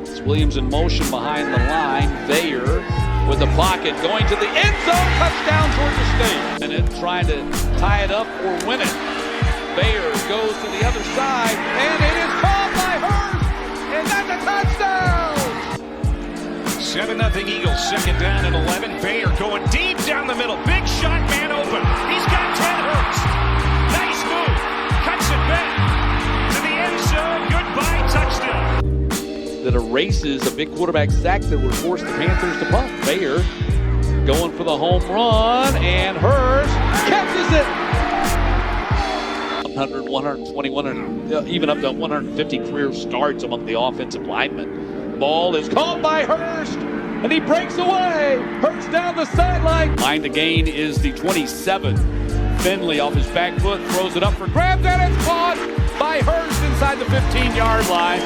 [SPEAKER 10] It's Williams in motion behind the line. Thayer with the pocket going to the end zone. Touchdown, Georgia State. And it trying to tie it up or win it. Thayer goes to the other side, and it is caught by Hurst, and that's a touchdown.
[SPEAKER 5] 7-0 Eagles, second down and 11. Thayer going deep down the middle. Big shot, man open. He's got 10 Hurst. Nice move. Cuts it back to the end zone. Goodbye, touchdown.
[SPEAKER 10] That erases a big quarterback sack that would force the Panthers to punt. Thayer going for the home run, and Hurst catches it. 100, 120, even up to 150 career starts among the offensive linemen. Ball is caught by Hurst, and he breaks away. Hurst down the sideline. Line to gain is the 27. Finley off his back foot, throws it up for grabs, and it's caught by Hurst inside the 15-yard line.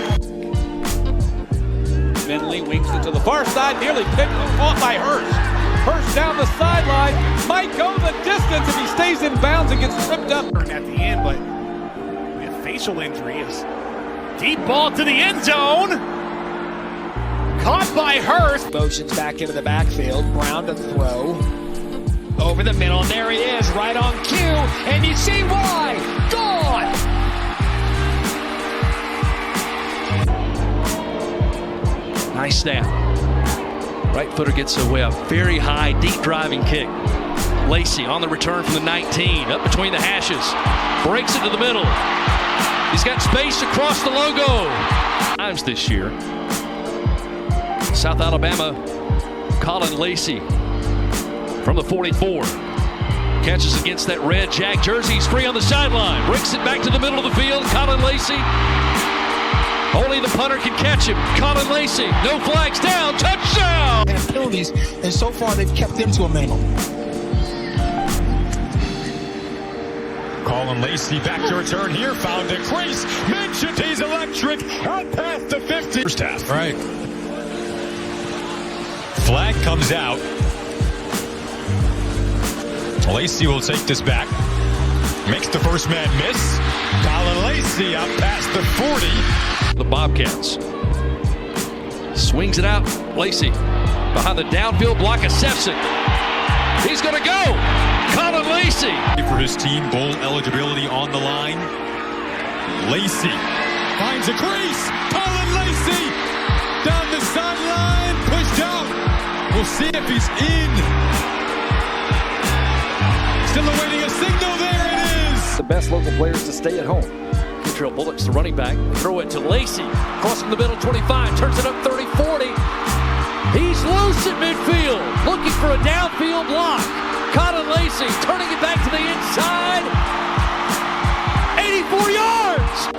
[SPEAKER 10] Finley wings it to the far side, nearly picked and caught by Hurst. Hurst down the sideline, might go the distance if he stays in bounds and gets tripped up.
[SPEAKER 5] At the end, but a facial injury is deep ball to the end zone. Caught by Hurst.
[SPEAKER 22] Motions back into the backfield. Brown to throw. Over the middle, and there he is, right on cue, and you see why. Gone!
[SPEAKER 1] Nice snap. Right footer gets away a very high, deep driving kick. Lacy on the return from the 19, up between the hashes. Breaks it to the middle. He's got space across the logo. Times this year. South Alabama, Caullin Lacy from the 44. Catches against that red Jack jersey. He's free on the sideline. Breaks it back to the middle of the field. Caullin Lacy. Only the punter can catch him. Caullin Lacy. No flags down. Touchdown.
[SPEAKER 22] And penalties, and so far they've kept them to a minimum.
[SPEAKER 18] Caullin Lacy back to return here. Found a crease. Mentioned he's electric. Out past the 50. First half. Right. Flag comes out. Lacy will take this back. Makes the first man miss. Caullin Lacy out past the 40.
[SPEAKER 1] The Bobcats. Swings it out. Lacy Behind the downfield block of Concepcion. He's going to go. Caullin Lacy.
[SPEAKER 18] For his team, bowl eligibility on the line. Lacy finds a crease. Caullin Lacy down the sideline, pushed out. We'll see if he's in. Still awaiting a signal. There it is.
[SPEAKER 14] The best local players to stay at home.
[SPEAKER 1] Trail Bullocks, the running back. Throw it to Lacy. Crossing the middle, 25. Turns it up 30, 40. He's loose at midfield. Looking for a downfield block. Caullin Lacy turning it back to the inside. 84 yards.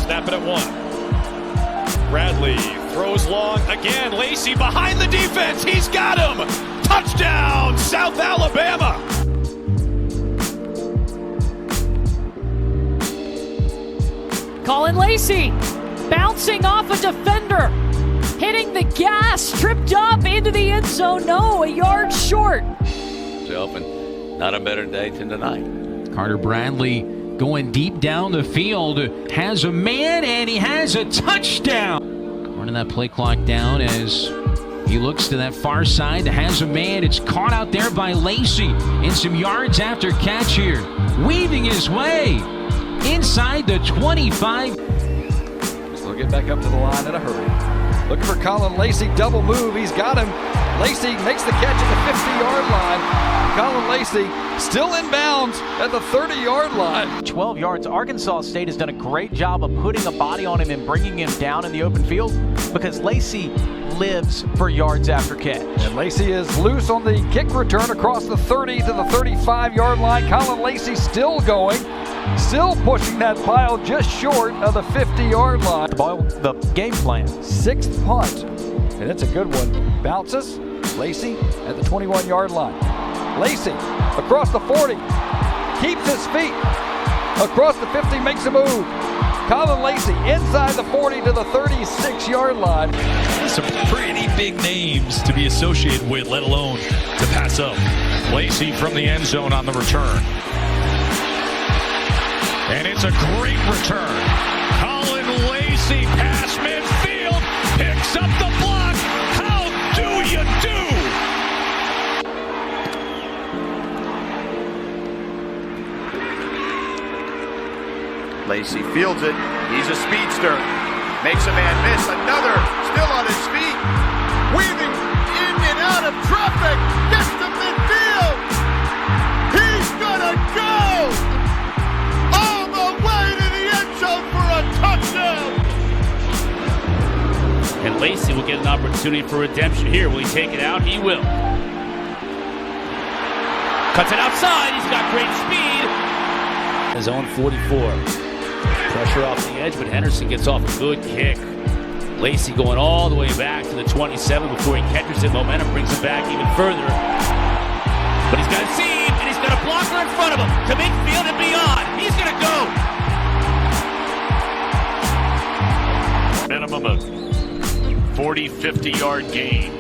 [SPEAKER 12] Snap it at 1. Bradley throws long again. Lacy behind the defense. He's got him. Touchdown, South Alabama.
[SPEAKER 2] Caullin Lacy bouncing off a defender, hitting the gas, tripped up into the end zone. No, a yard short.
[SPEAKER 20] And not a better day than tonight.
[SPEAKER 6] Carter Bradley going deep down the field, has a man, and he has a touchdown. Running that play clock down as he looks to that far side, has a man. It's caught out there by Lacy, and some yards after catch here, weaving his way inside the 25.
[SPEAKER 14] He'll get back up to the line in a hurry. Looking for Caullin Lacy, double move. He's got him. Lacy makes the catch at the 50-yard line. Caullin Lacy still in bounds at the 30-yard line.
[SPEAKER 15] 12 yards. Arkansas State has done a great job of putting a body on him and bringing him down in the open field because Lacy lives for yards after catch.
[SPEAKER 14] And Lacy is loose on the kick return across the 30 to the 35-yard line. Caullin Lacy still going, still pushing that pile just short of the 50-yard line.
[SPEAKER 15] The game plan.
[SPEAKER 14] 6th punt, and it's a good one. Bounces, Lacy at the 21-yard line. Lacy across the 40, keeps his feet, across the 50, makes a move. Caullin Lacy inside the 40 to the 36-yard line.
[SPEAKER 11] Some pretty big names to be associated with, let alone to pass up.
[SPEAKER 12] Lacy from the end zone on the return. And it's a great return. Caullin Lacy past midfield, picks up the block. How do you do?
[SPEAKER 23] Lacy fields it. He's a speedster. Makes a man miss. Another still on his feet. Weaving in and out of traffic. Gets to midfield. He's gonna go all the way to the end zone for a touchdown.
[SPEAKER 24] And Lacy will get an opportunity for redemption here. Will he take it out? He will. Cuts it outside. He's got great speed. His own 44. Pressure off the edge, but Henderson gets off a good kick. Lacy going all the way back to the 27 before he catches it. Momentum brings him back even further. But he's got a seam, and he's got a blocker in front of him to midfield and beyond. He's going to go.
[SPEAKER 12] Minimum of 40, 50-yard gain.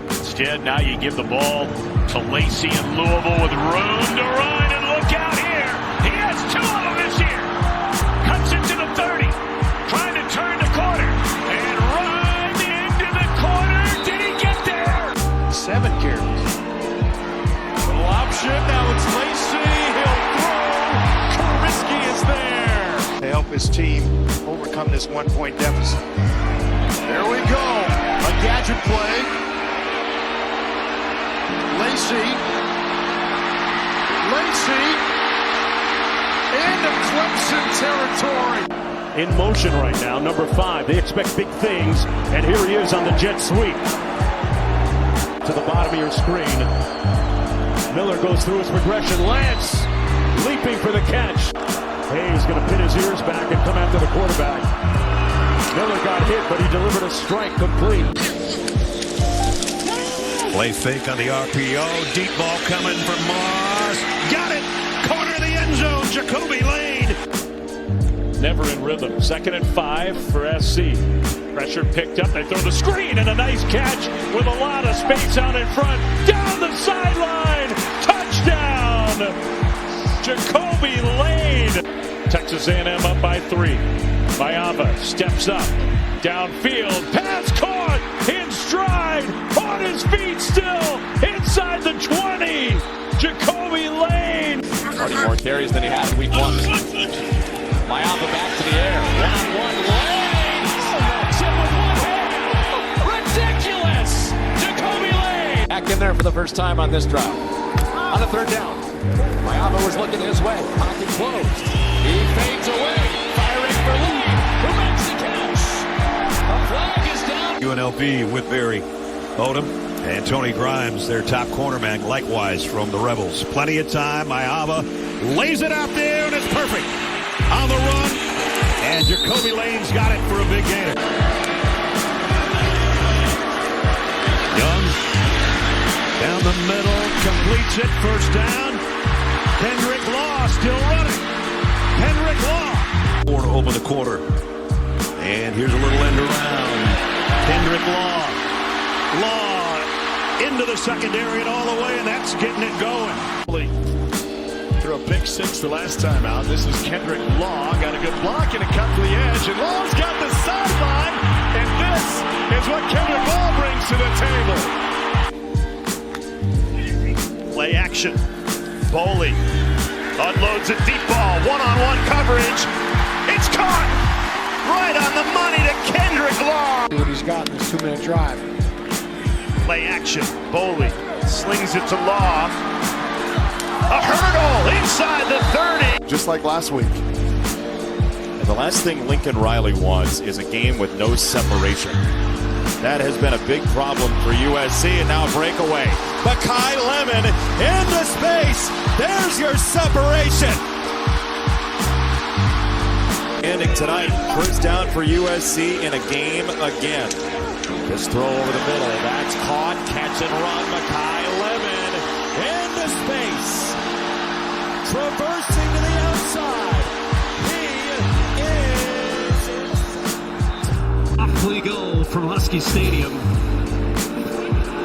[SPEAKER 12] Instead, now you give the ball to Lacy in Louisville with room to run, and look out here. He has 2 of them this year. Cuts it to the 30, trying to turn the corner, and run into the corner. Did he get there?
[SPEAKER 3] 7 carries.
[SPEAKER 12] Little option, now it's Lacy. He'll throw. Kariski is there.
[SPEAKER 7] To help his team overcome this 1-point deficit.
[SPEAKER 23] There we go. A gadget play. Lacy into Clemson territory.
[SPEAKER 12] In motion right now, number 5. They expect big things, and here he is on the jet sweep. To the bottom of your screen. Miller goes through his progression. Lance leaping for the catch. Hayes going to pin his ears back and come after the quarterback. Miller got hit, but he delivered a strike complete.
[SPEAKER 3] Play fake on the RPO. Deep ball coming from Mars. Got it. Corner of the end zone. Jacoby Lane.
[SPEAKER 12] Never in rhythm. 2nd and 5 for SC. Pressure picked up. They throw the screen and a nice catch with a lot of space out in front. Down the sideline. Touchdown. Jacoby Lane. Texas A&M up by 3. Bayava steps up. Downfield. Pass caught. In stride. on his feet still, inside the 20. Jacoby Lane.
[SPEAKER 4] Already more carries than he had in week 1. Mayava back to the air. One-on-one Lane. Chip with one hand. Ridiculous. Jacoby Lane. Back in there for the first time on this drive. On a 3rd down. Mayava was looking his way. Pocket closed. He fades away. Firing for Lane, who makes the catch. A flag is down.
[SPEAKER 3] UNLV with Barry Odom and Tony Grimes, their top cornerman, likewise from the Rebels. Plenty of time. Mayava lays it out there, and it's perfect. On the run, and Jacoby Lane's got it for a big gainer. Young down the middle, completes it, 1st down. Kendrick Law still running. Kendrick Law. Over the quarter. And here's a little end around. Kendrick Law. Into the secondary and all the way, and that's getting it going.
[SPEAKER 12] Threw a pick 6 the last time out. This is Kendrick Law. Got a good block and a cut to the edge. And Law's got the sideline. And this is what Kendrick Law brings to the table. Play action. Boley unloads a deep ball. One-on-one coverage. It's caught. Right on the money to Kendrick Law.
[SPEAKER 16] What he's got in this 2-minute drive.
[SPEAKER 12] Play action. Boley slings it to Law. A hurdle inside the 30.
[SPEAKER 9] Just like last week. And the last thing Lincoln Riley wants is a game with no separation. That has been a big problem for USC, and now breakaway. Makai Lemon into space. There's your separation. Ending tonight, 1st down for USC in a game again. This throw over the middle, that's caught, catch and run, Makai Lemon into space, traversing to the outside. He is awfully goal from Husky Stadium.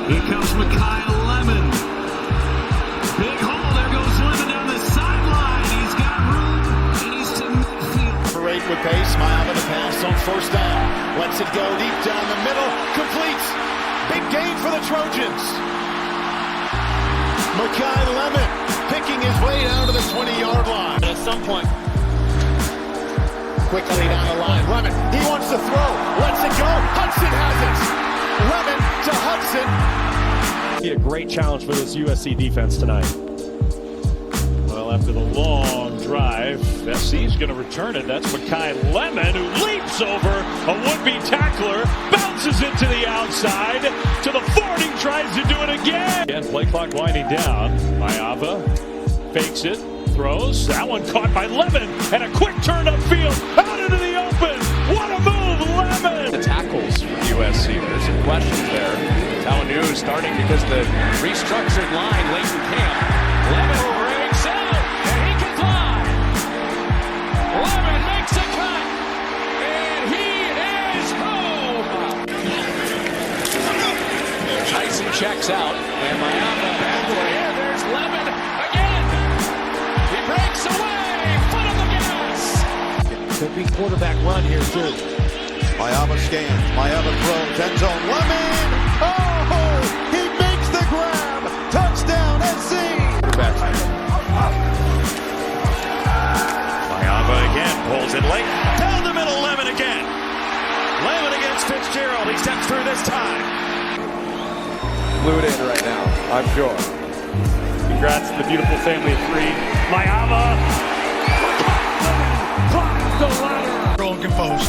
[SPEAKER 9] Here comes Makai Lemon. Big hole, there goes Lemon down the sideline. He's got room, and he's to midfield.
[SPEAKER 8] Parade with pace, Mayava the pass on 1st down. Lets it go deep down the middle, completes. Big gain for the Trojans. Makai Lemon picking his way down to the 20-yard line. At some point, quickly down the line. Lemon, he wants to throw, lets it go. Hudson has it. Lemon to Hudson.
[SPEAKER 12] Be a great challenge for this USC defense tonight. Well, after the long drive, SC's going to return it. That's Makai Lemon, who leaps over a would-be tackler, bounces it to the outside, to the 40, tries to do it again. Again, play clock winding down. Mayava fakes it, throws. That one caught by Lemon, and a quick turn upfield, out into the open. What a move, Lemon!
[SPEAKER 1] The tackles for USC. There's some questions there. Talanu starting because the restructured line late in camp. Lemon breaks out, and he can fly. Lemon makes a cut, and he is home. Tyson checks out, and Mayava back to the air. There's Lemon again. He breaks away, foot on the gas.
[SPEAKER 16] Could be quarterback run here, too.
[SPEAKER 7] Mayava scans. Mayava throws. End zone. Lemon! Oh! He makes the grab! Touchdown, SC!
[SPEAKER 3] Mayava again pulls it late. Down the middle, Lemon again. Lemon against Fitzgerald. He steps through this time.
[SPEAKER 13] Glued in right now, I'm sure.
[SPEAKER 12] Congrats to the beautiful family of 3. Mayava climbs the ladder.
[SPEAKER 3] Control and composed.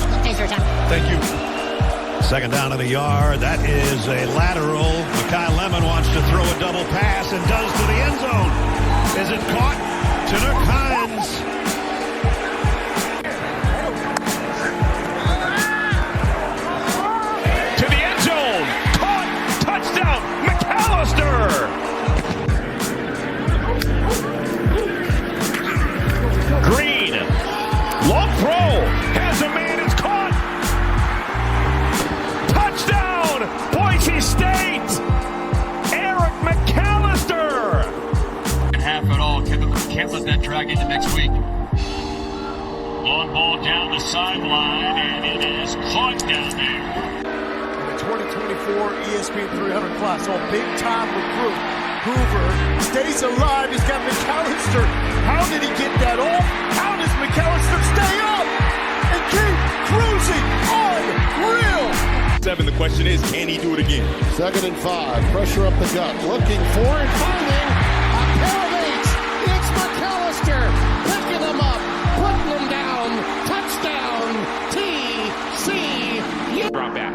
[SPEAKER 3] Thank you. 2nd down in the yard. That is a lateral. Makai Lemon wants to throw a double pass and does to the end zone. Is it caught? Tanner Kynes.
[SPEAKER 12] To the end zone. Caught. Touchdown. McAllister. Green. Long throw. Has a man. It's caught. Touchdown. Boise State. Eric McAllister.
[SPEAKER 17] Half at all. Can't let that drag into next week. Long ball down the sideline, and it is caught down there.
[SPEAKER 5] 2024 ESPN 300 class. So big-time recruit. Hoover stays alive. He's got McAllister. How did he get that off? How does McAllister stay up and keep cruising? Unreal.
[SPEAKER 18] 7, the question is, can he do it again?
[SPEAKER 16] 2nd and 5. Pressure up the gut. Looking for and finding a pair of 8s. It's McAllister picking them up, putting them down. Touchdown, TCU.
[SPEAKER 4] Drop back.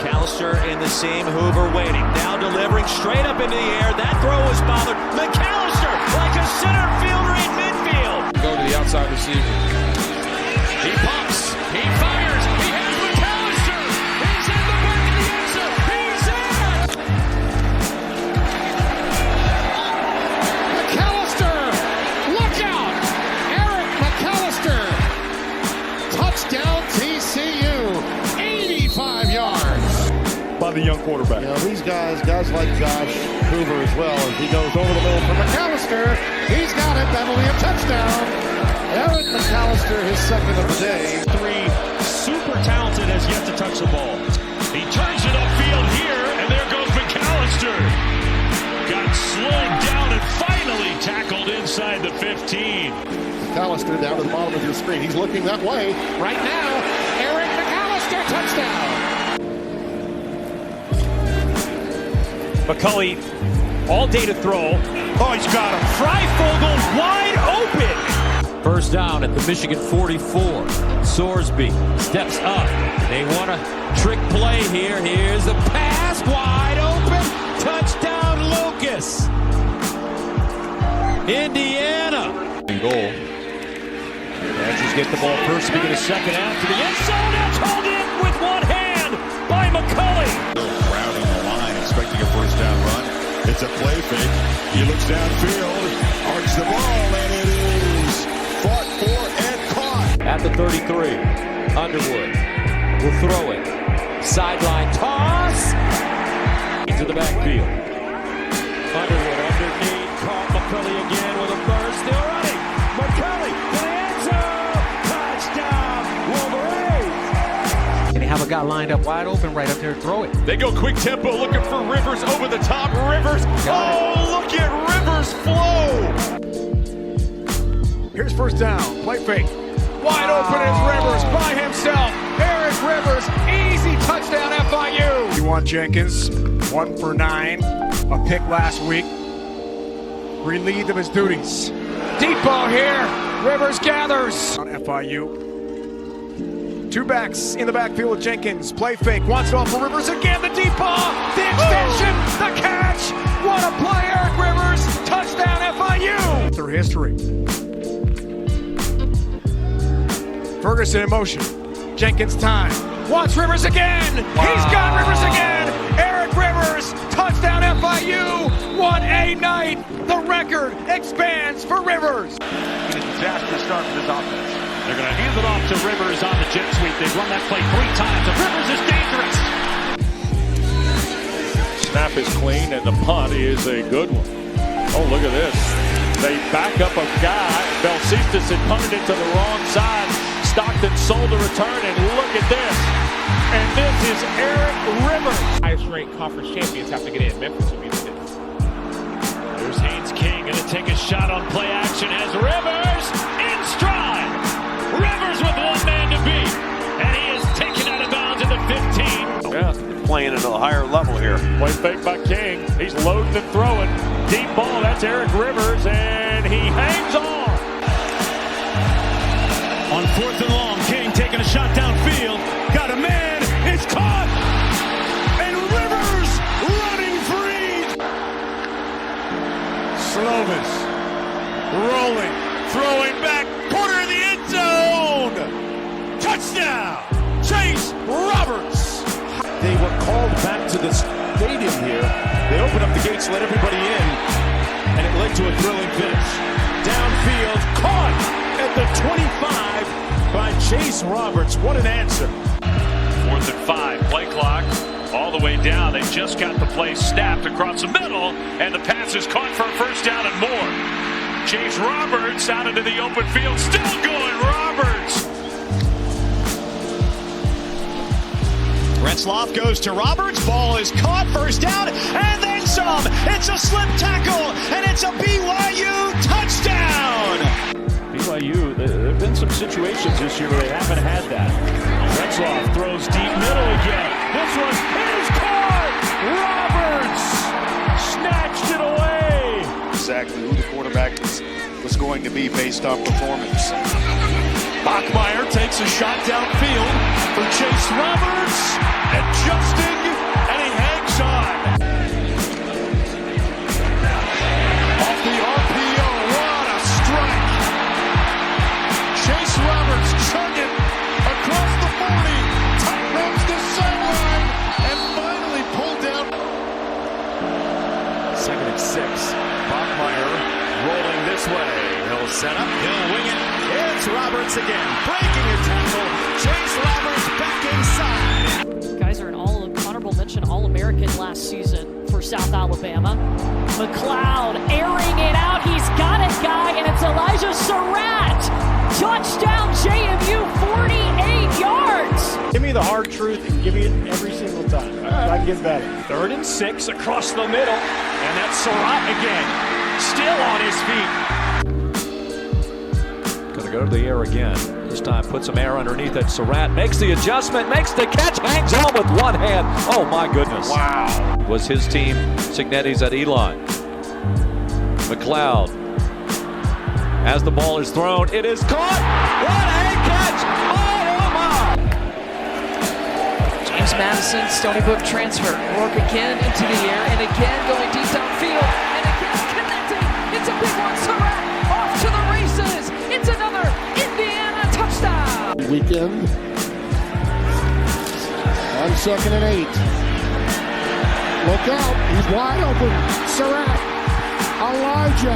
[SPEAKER 4] McAllister in the seam. Hoover waiting. Now delivering straight up into the air. That throw was bothered. McAllister like a center fielder in midfield.
[SPEAKER 13] Go to the outside receiver.
[SPEAKER 1] He pumps. He fires. He has McAllister. He's in the back of the end zone. He's in.
[SPEAKER 16] McAllister, look out! Eric McAllister, touchdown TCU, 85 yards.
[SPEAKER 18] By the young quarterback.
[SPEAKER 16] You know, these guys like Josh Hoover as well, as he goes over the middle for McAllister. He's got it. That'll be a touchdown. Eric McAllister, his 2nd of the day.
[SPEAKER 12] 3 super talented, has yet to touch the ball. He turns it upfield here, and there goes McAllister. Got slowed down and finally tackled inside the 15.
[SPEAKER 16] McAllister down to the bottom of your screen. He's looking that way. Right now, Eric McAllister, touchdown.
[SPEAKER 12] McCulley, all day to throw. Oh, he's got him. Freifogel wide open.
[SPEAKER 1] First down at the Michigan 44. Sorsby steps up. They want a trick play here. Here's the pass, wide open. Touchdown, Lucas. Indiana.
[SPEAKER 13] And goal.
[SPEAKER 12] Badgers get the ball first, begin a second half to the end zone. That's hauled in with one hand by McCulley.
[SPEAKER 18] Crowding the line, expecting a first down run. It's a play fake. He looks downfield, arcs the ball, and it is fought for and caught.
[SPEAKER 1] At the 33, Underwood will throw it. Sideline toss into the backfield. Underwood underneath, caught McCulley again with a burst. Still running. McCulley to the end zone. Touchdown, Wolverines.
[SPEAKER 15] And they have a guy lined up wide open right up there to throw it.
[SPEAKER 18] They go quick tempo, looking for Rivers over the top. Rivers. Look at Rivers flow.
[SPEAKER 5] Here's first down. Play fake. Wide open is Rivers by himself. Eric Rivers. Easy touchdown FIU. Deion Jenkins, 1 for 9. A pick last week. Relieved of his duties. Deep ball here. Rivers gathers. On FIU. 2 backs in the backfield with Jenkins. Play fake. Wants it off for Rivers again. The deep ball. The extension. The catch. What a play, Eric Rivers. Touchdown FIU. Through history. Ferguson in motion. Jenkins time. Wants Rivers again. Wow. He's got Rivers again. Eric Rivers. Touchdown FIU. What a night. The record expands for Rivers.
[SPEAKER 12] A disastrous start for this offense. They're going to hand it off to Rivers on the jet sweep. They've run that play 3 times. And Rivers is dangerous.
[SPEAKER 18] Snap is clean, and the punt is a good one. Oh, look at this. They back up a guy. Belcistis had punted it to the wrong side. Stockton sold the return, and look at this. And this is Eric Rivers.
[SPEAKER 10] Highest ranked conference champions have to get in. Memphis would be the 5th.
[SPEAKER 12] There's Haynes King going to take a shot on play action as Rivers in stride. Rivers with one man to beat. And he is taken out of bounds at the 15.
[SPEAKER 19] Yeah, playing at a higher level here.
[SPEAKER 18] Play fake by King. He's loading and throwing. Deep ball, that's Eric Rivers, and he hangs on.
[SPEAKER 12] On 4th and long, King taking a shot downfield. Got a man. It's caught. And Rivers running free.
[SPEAKER 18] Slovis rolling, throwing back, corner of the end zone. Touchdown, Chase Roberts.
[SPEAKER 9] They were called back to the stadium here. They opened up the gates, let everybody in, and it led to a thrilling finish. Downfield, caught at the 25 by Chase Roberts. What an answer.
[SPEAKER 12] 4th and 5, play clock all the way down. They just got the play snapped across the middle, and the pass is caught for a first down and more. Chase Roberts out into the open field, still going Roberts. Retzloff goes to Roberts. Ball is caught. First down and then some. It's a slip tackle and it's a BYU touchdown.
[SPEAKER 11] BYU, there have been some situations this year where they haven't had that. Retzloff throws deep middle again. This one is caught. Roberts snatched it away.
[SPEAKER 7] Exactly who the quarterback was going to be based on performance.
[SPEAKER 12] Bachmeier takes a shot downfield for Chase Roberts, adjusting, and he hangs on. Off the RPO, what a strike. Chase Roberts chugging across the 40, tight runs the sideline, and finally pulled down.
[SPEAKER 9] 2nd and 6. Bachmeier rolling this way. He'll set up, he'll wing it. It's Roberts again, breaking a tackle. Chase Roberts back inside.
[SPEAKER 2] Guys are an honorable mention All-American last season for South Alabama. McLeod airing it out. He's got it, guy, and it's Elijah Surratt. Touchdown JMU, 48 yards.
[SPEAKER 5] Give me the hard truth and give me it every single time. I can get better.
[SPEAKER 11] 3rd and 6 across the middle. And that's Surratt again. Still on his feet. Gonna go to the air again. This time put some air underneath it. Surratt makes the adjustment, makes the catch, hangs on with one hand. Oh my goodness. Wow. Was his team. Cignetti's at Elon. McLeod. As the ball is thrown, it is caught. What a catch! Oh my!
[SPEAKER 2] James Madison, Stony Brook transfer. Rourke again into the air, and again going deep downfield, and again connecting. It's a big one. Surratt off to the races. It's another Indiana touchdown.
[SPEAKER 16] Weekend on 2nd and 8. Look out, he's wide open. Surratt, Elijah.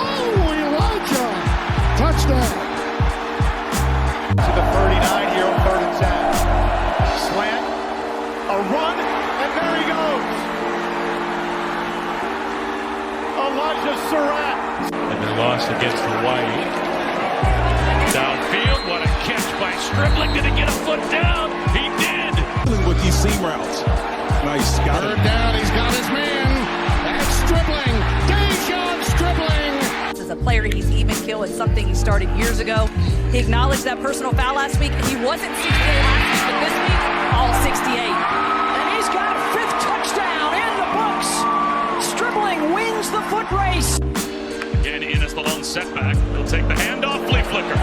[SPEAKER 16] Oh, Elijah! Touchdown.
[SPEAKER 12] To the 39 here on 3rd and 10. Slant, a run, and there he goes. Elijah Surratt.
[SPEAKER 11] And they lost against Hawaii. Downfield, what a catch by Stribling. Did he get a foot down? He did.
[SPEAKER 18] With these seam routes. Nice. Got
[SPEAKER 16] Third down, he's got his man. That's Stribling. Deion Stribling.
[SPEAKER 2] As a player, he's even kill. It's something he started years ago. He acknowledged that personal foul last week. He wasn't 68 last week, but this week, all 68. And he's got a 5th touchdown in the books. Stribling wins the foot race.
[SPEAKER 11] Again, in as the lone setback. He'll take the handoff, flea flicker.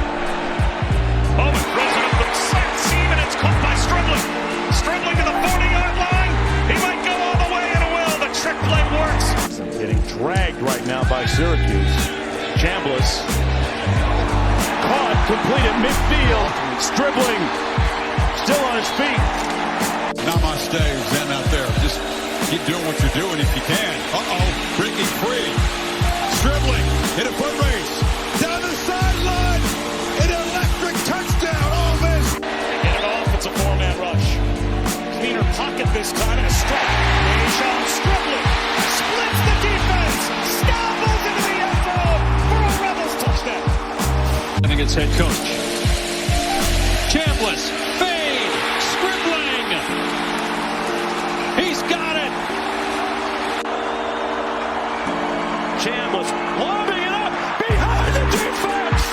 [SPEAKER 11] Bowman throws it up the side seam, and it's caught by Stribling. Stribling to the 40-yard line. He might go all the way, and it will. The trick play works.
[SPEAKER 12] Getting dragged right now by Syracuse. Chambliss. Caught, complete at midfield. Stribling. Still on his feet.
[SPEAKER 18] Namaste, Zen out there. Just keep doing what you're doing if you can. Uh-oh, breaking free. Stribling in a foot race. Down the sideline. An electric touchdown. All this.
[SPEAKER 12] Get it off. It's a 4-man rush. Cleaner pocket this time and a strike. Deion Stribling splits the defense. Stumbles into the end zone for a Rebels touchdown.
[SPEAKER 11] I think it's head coach. Chambliss, fade, Stribling. He's got it. Chambliss lobbing it up behind the defense.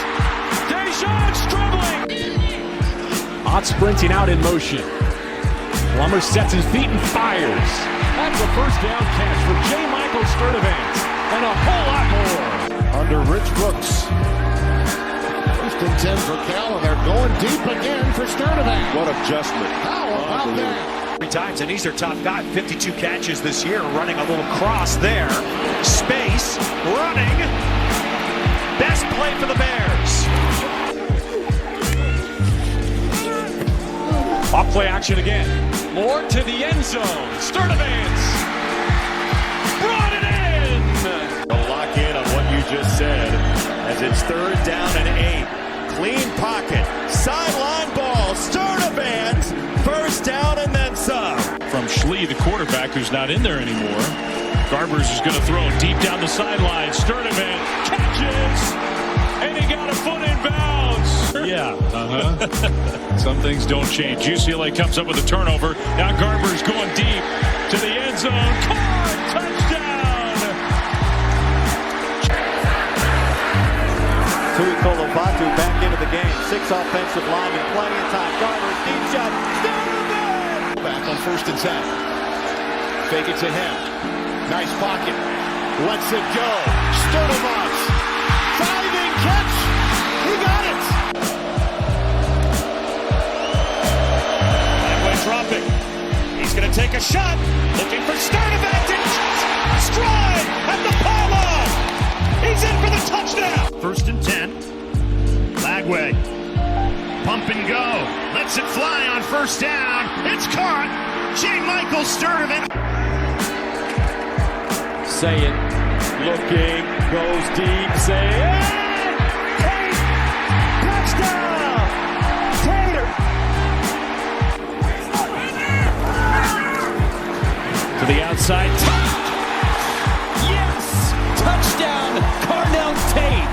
[SPEAKER 11] Deion Stribling.
[SPEAKER 5] Ott sprinting out in motion. Plummer sets his feet and fires. That's a first down catch for J. Michael Sturdivant. And a whole lot more.
[SPEAKER 16] Under Rich Brooks. 1st and 10 for Cal, and they're going deep again for Sturdivant.
[SPEAKER 3] What adjustment.
[SPEAKER 16] How about that?
[SPEAKER 12] 3 times, and he's their top guy. 52 catches this year, running a little cross there. Space, running. Best play for the Bears.
[SPEAKER 5] Off play action again. More to the end zone. Sturdivant brought it in.
[SPEAKER 9] A lock in on what you just said as it's 3rd down and 8. Clean pocket. Sideline ball. Sturdivant. First down and then some.
[SPEAKER 11] From Schlee, the quarterback, who's not in there anymore. Garbers is going to throw deep down the sideline. Sturdivant catches, and he got a foot in bounds.
[SPEAKER 18] Yeah. Some things don't change. UCLA comes up with a turnover. Now Garber's going deep to the end zone. Caught! Touchdown!
[SPEAKER 8] Tui Kolovatu back into the game. 6 offensive linemen, plenty of time. Garber, deep shot. Donovan!
[SPEAKER 3] Back on 1st and 10. Fake it to him. Nice pocket. Lets it go. Sturdivant. Diving catch. He got it.
[SPEAKER 12] Dropping. He's going to take a shot. Looking for Sturdivant. Stride at the pylon. He's in for the touchdown.
[SPEAKER 3] 1st and 10. Lagway. Pump and go. Lets it fly on 1st down. It's caught. J. Michael Sturdivant.
[SPEAKER 11] Say it. Looking. Goes deep. Say it. Tate. Touchdown. Tater.
[SPEAKER 1] To the outside.
[SPEAKER 15] Yes! Touchdown, Carnell Tate.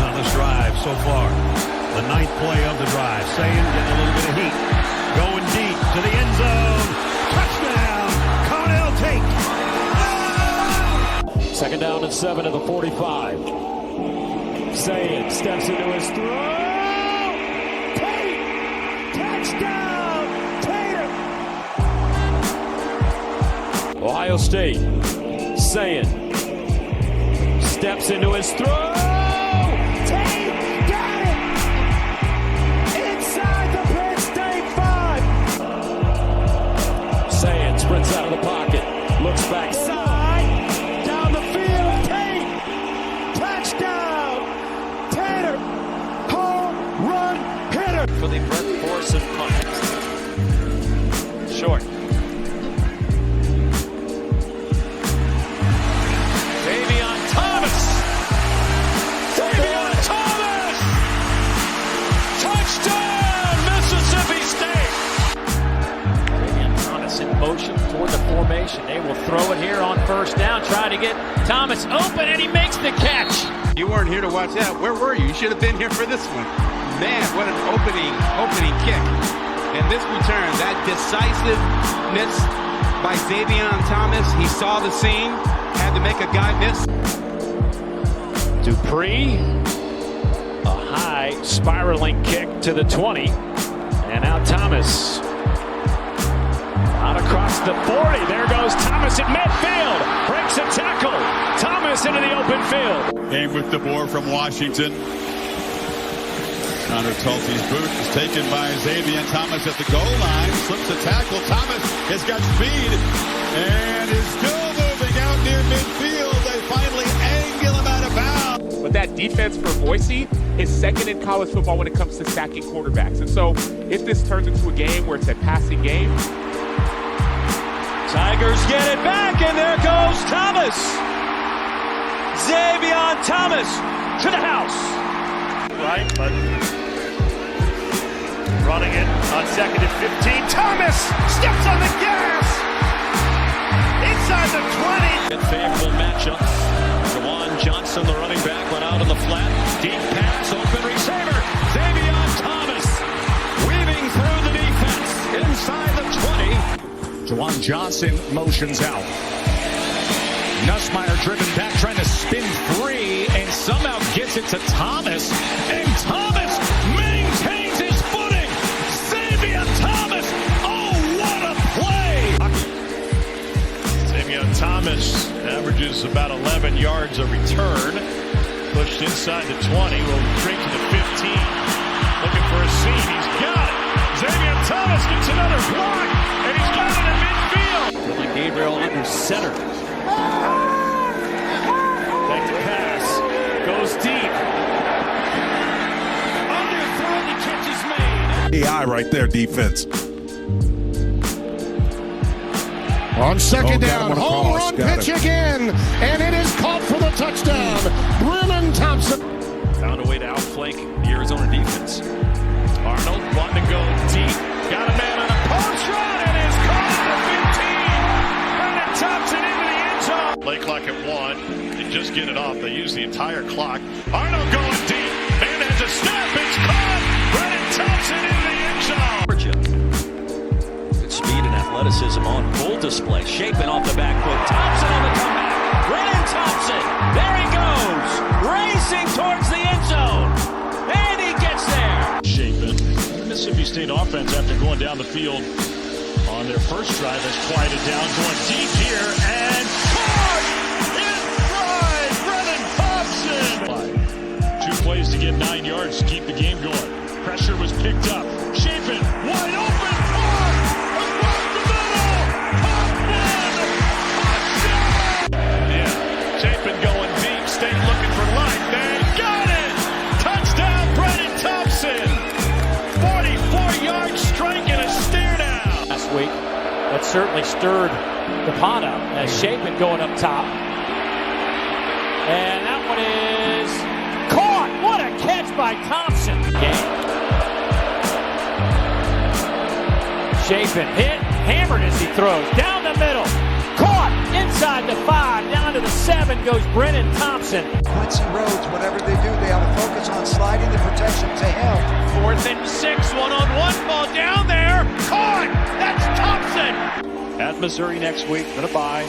[SPEAKER 3] On this drive so far. The 9th play of the drive. Saying getting a little bit of heat. Going deep to the end zone. Touchdown, Carnell Tate.
[SPEAKER 11] 2nd down and 7 at the 45. Saying steps into his throw. Tate! Touchdown! Tater! Ohio State. Saying steps into his throw. Sprints out of the pocket, looks backside, down the field, Tate, touchdown, Tater, home run hitter.
[SPEAKER 4] For the Brett Forson punt. Short. Zavion Thomas. Zavion Thomas. Touchdown, Mississippi State.
[SPEAKER 24] In motion toward the formation. They will throw it here on 1st down, try to get Thomas open, and he makes the catch.
[SPEAKER 6] You weren't here to watch that. Where were you? You should have been here for this one. Man, what an opening kick. And this return, that decisiveness by Zavion Thomas. He saw the scene, had to make a guy miss.
[SPEAKER 24] Dupree, a high spiraling kick to the 20, and now Thomas. Out across the 40. There goes Thomas at midfield. Breaks a tackle. Thomas into the open field.
[SPEAKER 18] Game with DeBoer from Washington. Connor Tulty's boot is taken by Zavion Thomas at the goal line. Slips a tackle. Thomas has got speed and is still moving out near midfield. They finally angle him out of bounds.
[SPEAKER 10] But that defense for Boise is 2nd in college football when it comes to sacking quarterbacks. And so if this turns into a game where it's a passing game,
[SPEAKER 11] Tigers get it back, and there goes Thomas. Zavion Thomas to the house.
[SPEAKER 12] Right, but running it on 2nd and 15. Thomas steps on the gas. Inside the 20.
[SPEAKER 1] Favorable matchup. Jawan Johnson, the running back, went out in the flat. Deep pass, open receiver. Zavion Thomas weaving through the defense inside the 20.
[SPEAKER 5] Jawan Johnson motions out. Nussmeier driven back, trying to spin free, and somehow gets it to Thomas. And Thomas maintains his footing. Zavion Thomas. Oh, what a play!
[SPEAKER 12] Zavion Thomas averages about 11 yards a return. Pushed inside the 20, will straight to the 15. Looking for a seam. He's got it. Zavion Thomas gets another block, and he's got it in midfield.
[SPEAKER 1] Dylan Gabriel under center.
[SPEAKER 12] Back to pass. Goes deep.
[SPEAKER 11] Underthrown, the catch is made.
[SPEAKER 3] AI right there, defense.
[SPEAKER 16] On 2nd down, home run pitch again, and it is caught for the touchdown. Brenen Thompson.
[SPEAKER 12] Found a way to
[SPEAKER 11] like the Arizona defense. Arnold wanting to go deep. Got a man on a post run and is caught at the 15. Brenen Thompson into the end zone.
[SPEAKER 18] Play clock at 1. They just get it off. They use the entire clock. Arnold going deep. Man has a snap. It's caught. Brenen Thompson into the end zone.
[SPEAKER 1] Good speed and athleticism on full display. Shaping off the back foot. Thompson on the comeback. Brenen Thompson. There he goes. Racing towards the end zone. And he gets there.
[SPEAKER 18] Shaping. The Mississippi State offense, after going down the field on their first drive, has quieted down. Going deep here and caught in stride. Brenen Thompson. 2 plays to get 9 yards to keep the game going. Pressure was picked up. Shaping. Wide open. Caught across the middle. Touchdown. Yeah. Shaping going deep. State looking for life. They got it. Touchdown, Brenen Thompson. 44-yard strike and a stare down.
[SPEAKER 14] Last week, that certainly stirred the pot up as Shaping going up top. And that one is caught. What a catch by Thompson. Shaping hit, hammered as he throws. Down the middle. Caught inside the 5. Down to the 7 goes Brenen Thompson.
[SPEAKER 20] Quincy Rhodes, whatever they do, they ought to focus on sliding the protection to him.
[SPEAKER 11] 4th and 6, one-on-one ball down there. Caught. That's Thompson.
[SPEAKER 18] At Missouri next week, gonna bye.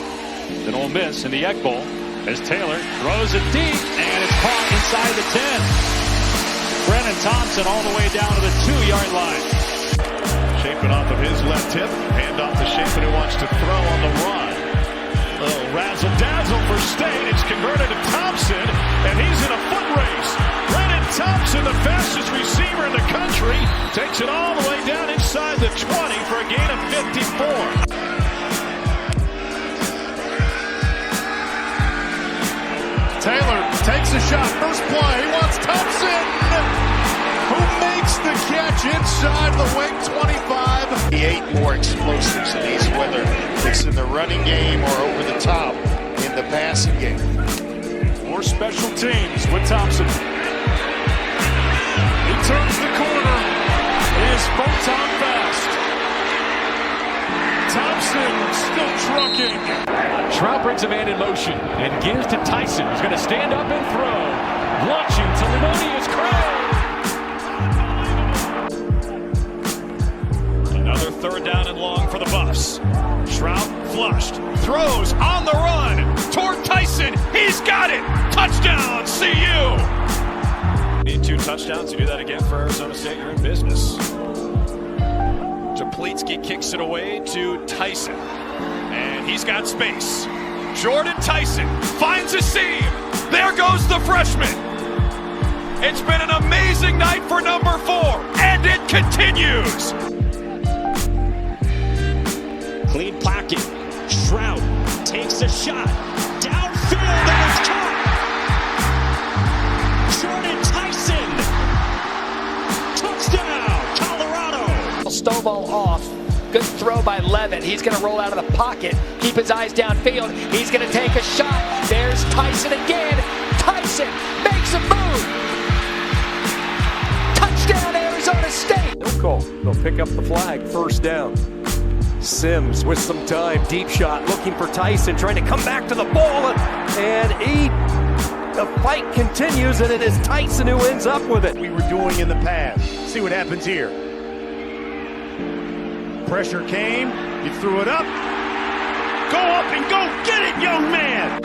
[SPEAKER 18] Then Ole Miss in the Egg Bowl as Taylor throws it deep and it's caught inside the 10. Brenen Thompson all the way down to the 2-yard line. Shaping off of his left hip, hand off to Shaping who wants to throw on the run. Little razzle-dazzle for State. It's converted to Thompson, and he's in a foot race. Brenen Thompson, the fastest receiver in the country, takes it all the way down inside the 20 for a gain of 54.
[SPEAKER 3] Taylor takes a shot. First play. He wants Thompson, who makes the catch inside the wing 25.
[SPEAKER 7] He ate more explosives in these, whether it's in the running game or over the top in the passing game.
[SPEAKER 18] More special teams with Thompson. He turns the corner. It is photon fast. Thompson still trucking.
[SPEAKER 1] Trout brings a man in motion and gives to Tyson, who's going to stand up and throw. Launching to Lemonius Craig.
[SPEAKER 18] Another 3rd down and long for the Buffs. Trout flushed. Throws on the run toward Tyson. He's got it. Touchdown, CU. Need 2 touchdowns. You do that again for Arizona State, you're in business. Japlitsky kicks it away to Tyson. And he's got space. Jordyn Tyson finds a seam. There goes the freshman. It's been an amazing night for number 4, and it continues.
[SPEAKER 11] Clean pocket. Trout takes a shot. Downfield and it's caught. Jordyn Tyson. Touchdown, Colorado.
[SPEAKER 15] Stovall off. Good throw by Levin. He's going to roll out of the pocket. Keep his eyes downfield. He's going to take a shot. There's Tyson again. Tyson makes a move. Touchdown, Arizona State.
[SPEAKER 21] No call. They'll pick up the flag. 1st down. Sims with some time. Deep shot. Looking for Tyson. Trying to come back to the ball. And the fight continues. And it is Tyson who ends up with it.
[SPEAKER 8] We were doing in the past. See what happens here. Pressure came. He threw it up. Go up and go get it, young man.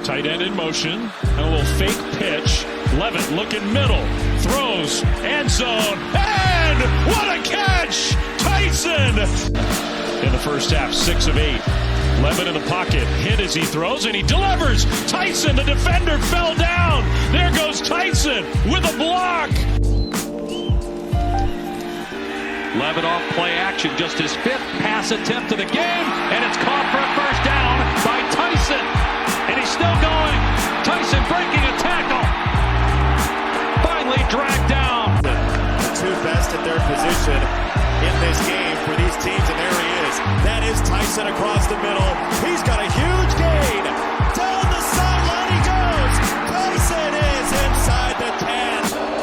[SPEAKER 18] Tight end in motion. And a little fake pitch. Levitt looking middle. Throws. End zone. And what a catch! Tyson! In the first half, 6 of 8. Levitt in the pocket. Hit as he throws, and he delivers. Tyson, the defender, fell down. There goes Tyson with a block.
[SPEAKER 1] Levitt off play action, just his 5th pass attempt of the game, and it's caught for a 1st down by Tyson. And he's still going. Tyson breaking a tackle. Finally dragged down.
[SPEAKER 9] The 2 best at their position in this game for these teams, and there he is. That is Tyson across the middle. He's got a huge gain. Down the sideline he goes. Tyson is inside the 10.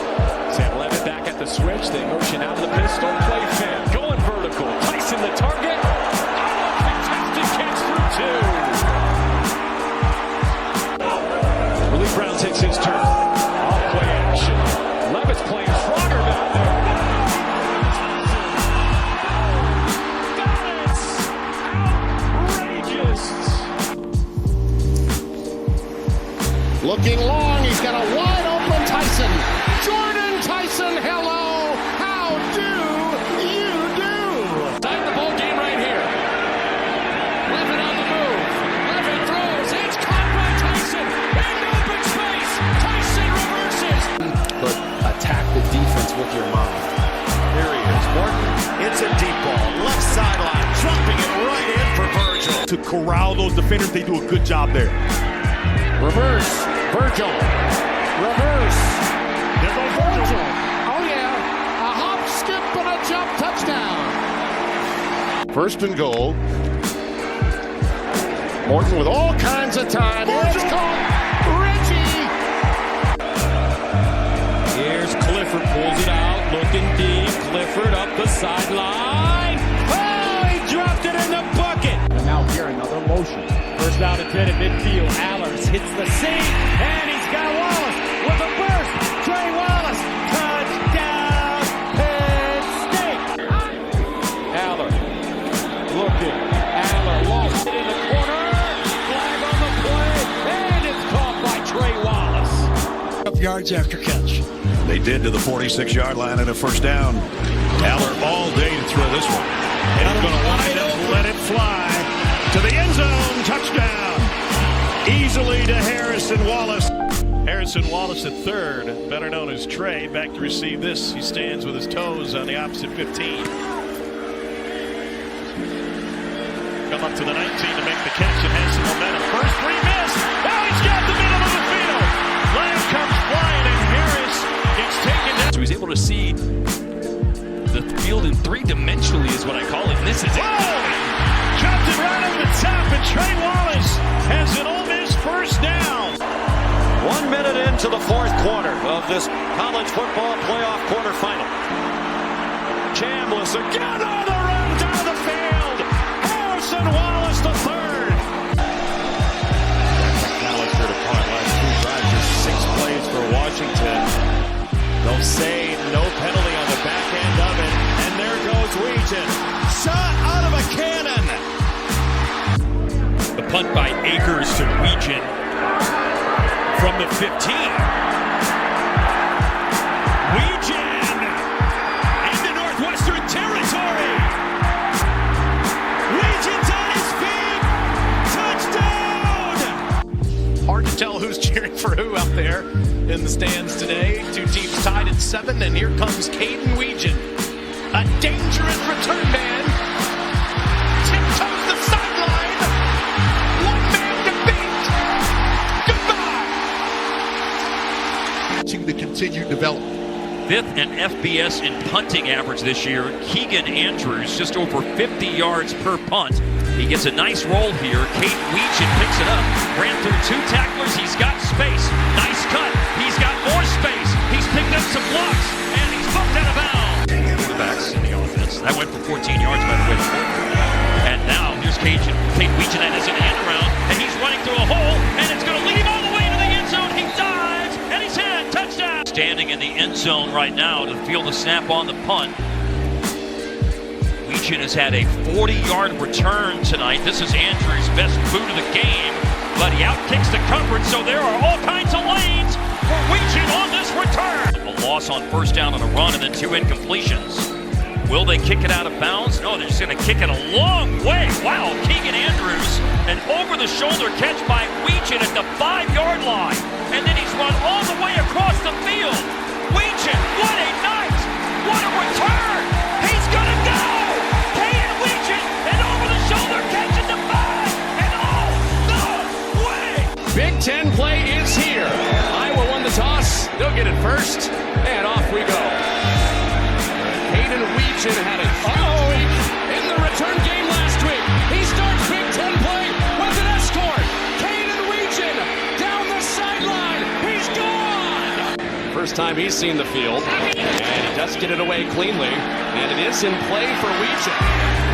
[SPEAKER 11] Fields hits his turn. Off play action. Levitt's playing Frogger back there. That's outrageous.
[SPEAKER 16] Looking long, he's got a wide open Tyson. Jordyn Tyson, hello. How do you do?
[SPEAKER 14] Time the ball game right here. Levitt on the move. Levitt throws. It's caught by Tyson. In open space. Tyson reverses.
[SPEAKER 21] But attack the defense with your mind.
[SPEAKER 9] Here he is. Morton. It's a deep ball. Left sideline. Dropping it right in for Virgil.
[SPEAKER 3] To corral those defenders, they do a good job there.
[SPEAKER 16] Reverse. Virgil. Reverse.
[SPEAKER 3] There goes Virgil.
[SPEAKER 16] Oh, yeah. A hop, skip, and a jump touchdown.
[SPEAKER 7] First and goal. Morton with all kinds of time. It's caught.
[SPEAKER 16] Reggie.
[SPEAKER 14] Here's Clifford, pulls it out, looking deep. Clifford up the sideline. Oh, he dropped it in the bucket. And now here, another motion. First down and 10 at midfield. Allers hits the seam, and he's got Wallace with a burst. Trey Wallace, touchdown, Penn State. Aller looking. Aller lost it in the corner. Flag on the play, and it's caught by Trey Wallace.
[SPEAKER 13] Up yards after catch.
[SPEAKER 3] They did to the 46-yard line and a first down. Aller all day to throw this one. And I'm going to wind up, let it fly to the end zone. Touchdown. Easily to Harrison Wallace.
[SPEAKER 12] Harrison Wallace III, better known as Trey, back to receive this. He stands with his toes on the opposite 15. Come up to the 19 to make the catch and has some momentum. First three missed. Now he's got the middle of the field. Lamb comes flying and Harris gets taken down.
[SPEAKER 1] So he's able to see the field in three-dimensionally is what I call it. This is it.
[SPEAKER 12] Dropped it right over the top, and Trey Wallace has an Ole Miss first down.
[SPEAKER 19] 1 minute into the fourth quarter of this college football playoff quarterfinal. Chambliss again on the run down the field. Harrison Wallace III.
[SPEAKER 9] McAllister to punt last two drives, just 6 plays for Washington. They'll say no penalty on the back end of it, and there goes Wetjen. Shot out of a cannon.
[SPEAKER 1] The punt by Akers to Wetjen from the 15. Wetjen into Northwestern territory. Wetjen's on his feet. Touchdown!
[SPEAKER 4] Hard to tell who's cheering for who out there in the stands today. Two teams tied at 7, and here comes Kaden Wetjen. A dangerous return man. Tiptoes the sideline. One man to beat. Goodbye.
[SPEAKER 7] The continued development.
[SPEAKER 1] 5th in FBS in punting average this year. Keegan Andrews just over 50 yards per punt. He gets a nice roll here. Kaden Wetjen picks it up. Ran through 2 tacklers. He's got space. Nice cut. He's got more space. He's picked up some blocks, and he's bumped out of bounds. Quarterbacks in the offense. That went for 14 yards, by the way. And now here's Kaden Wetjen that has an hand around, and he's running through a hole, and it's going to lead him all the way to the end zone. He dives, and he's hit. Touchdown. Standing in the end zone right now to field the snap on the punt. Wetjen has had a 40-yard return tonight. This is Andrews' best boot of the game, but he outkicks the coverage, so there are all kinds of lanes for Wetjen on this return. A loss on first down on a run and then 2 incompletions. Will they kick it out of bounds? No, they're just going to kick it a long way. Wow, Keegan Andrews, an over-the-shoulder catch by Wetjen at the 5-yard line. And then he's run all the way across the field. Wetjen, what a night! What a return! He's going to go! Kaden Wetjen, an over-the-shoulder catch at the 5, and all the way!
[SPEAKER 14] Big Ten play is here. Iowa won the toss. They'll get it first. And off we go. Kaden Wetjen had a huge week in the return game last week. He starts Big Ten play with an escort. Kaden Wetjen down the sideline. He's gone. First time he's seen the field. And he does get it away cleanly. And it is in play for Wetjen.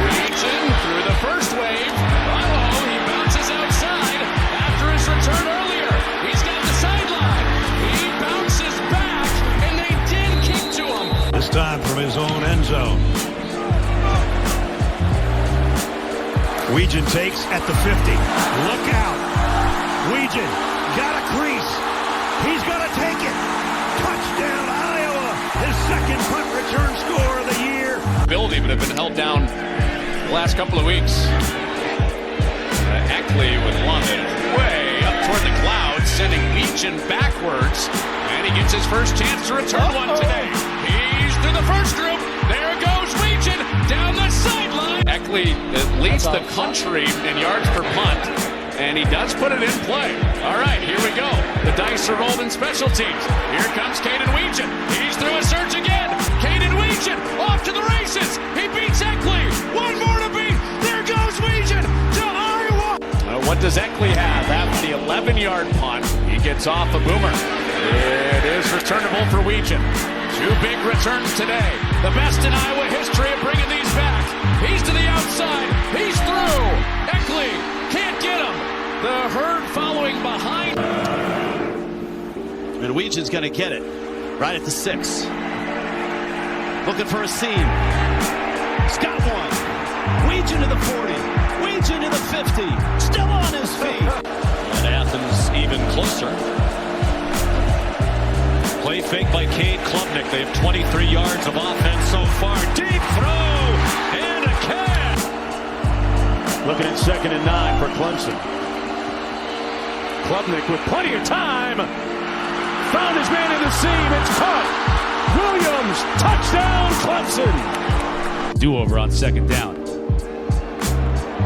[SPEAKER 14] Wetjen through the first wave. Uh-oh, he bounces outside after his return earlier. He's got the sideline.
[SPEAKER 3] Wetjen takes at the 50. Look out. Wetjen got a crease. He's going to take it. Touchdown, Iowa. His second punt return score of the year.
[SPEAKER 1] Ability, but have been held down the last couple of weeks. Eckley with one way up toward the clouds, sending Wetjen backwards. And he gets his first chance to return one today. He's through the first group. There goes Wetjen down the sideline. Eckley leads the country in yards per punt, and he does put it in play. All right, here we go. The dice are rolled in special teams. Here comes Kaden Wetjen. He's through a surge again. Kaden Wetjen off to the races. He beats Eckley. One more to beat. There goes Wetjen to Iowa. What does Eckley have? After the 11-yard punt, he gets off a boomer. It is returnable for Wetjen. Two big returns today. The best in Iowa history of bringing these back. He's to the outside. He's through. Eckley can't get him. The herd following behind.
[SPEAKER 19] And Wetjen's going to get it right at the 6. Looking for a seam. He's got one. Wetjen to the 40. Wetjen to the 50. Still on his feet. And Athens even closer. Play fake by Cade Klubnik. They have 23 yards of offense so far. Deep throw and a catch.
[SPEAKER 9] Looking at 2nd and 9 for Clemson.
[SPEAKER 12] Klubnik with plenty of time. Found his man in the seam. It's caught. Williams, touchdown, Clemson.
[SPEAKER 24] Do-over on 2nd down.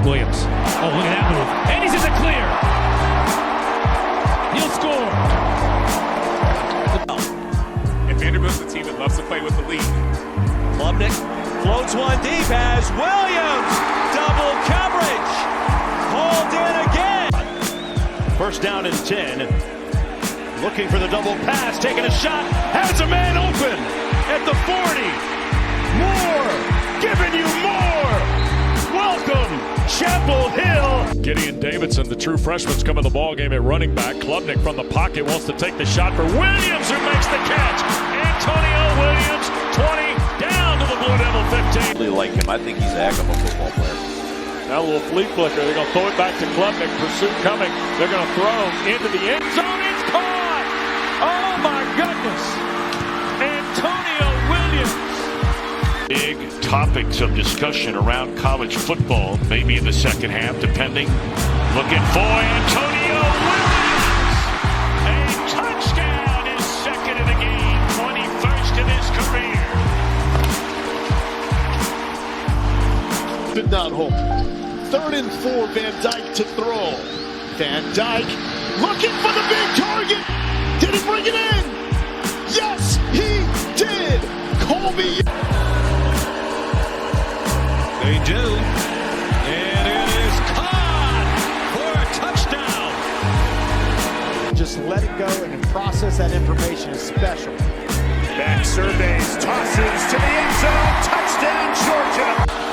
[SPEAKER 24] Williams. Oh, look at that move. And he's in the clear. He'll score.
[SPEAKER 10] And Vanderbilt's a team that loves to play with the lead.
[SPEAKER 19] Klubnik floats one deep as Williams. Double coverage. Hauled in again.
[SPEAKER 9] 1st down and 10. Looking for the double pass. Taking a shot. Has a man open at the 40. More. Giving you more. Welcome, Chapel Hill.
[SPEAKER 18] Gideon Davidson, the true freshman's come in the ball game at running back. Klubnik from the pocket wants to take the shot for Williams, who makes the catch. Antonio Williams, 20, down to the Blue Devil 15.
[SPEAKER 2] I really like him. I think he's a heck of a football player.
[SPEAKER 18] Now a little flea flicker. They're going to throw it back to Klubnik. Pursuit coming. They're going to throw into the end zone. It's caught. Oh, my goodness. Antonio Williams.
[SPEAKER 3] Big topics of discussion around college football, maybe in the second half, depending. Looking for Antonio Williams. A touchdown, his second of the game, 21st in his career.
[SPEAKER 16] Did not hold. 3rd and 4, Van Dyke to throw. Van Dyke looking for the big target. Did he bring it in? Yes, he did. Colbie Young.
[SPEAKER 19] They do. And it is caught for a touchdown.
[SPEAKER 5] Just let it go and process that information is special.
[SPEAKER 3] Back surveys, tosses to the end zone. Touchdown, Georgia.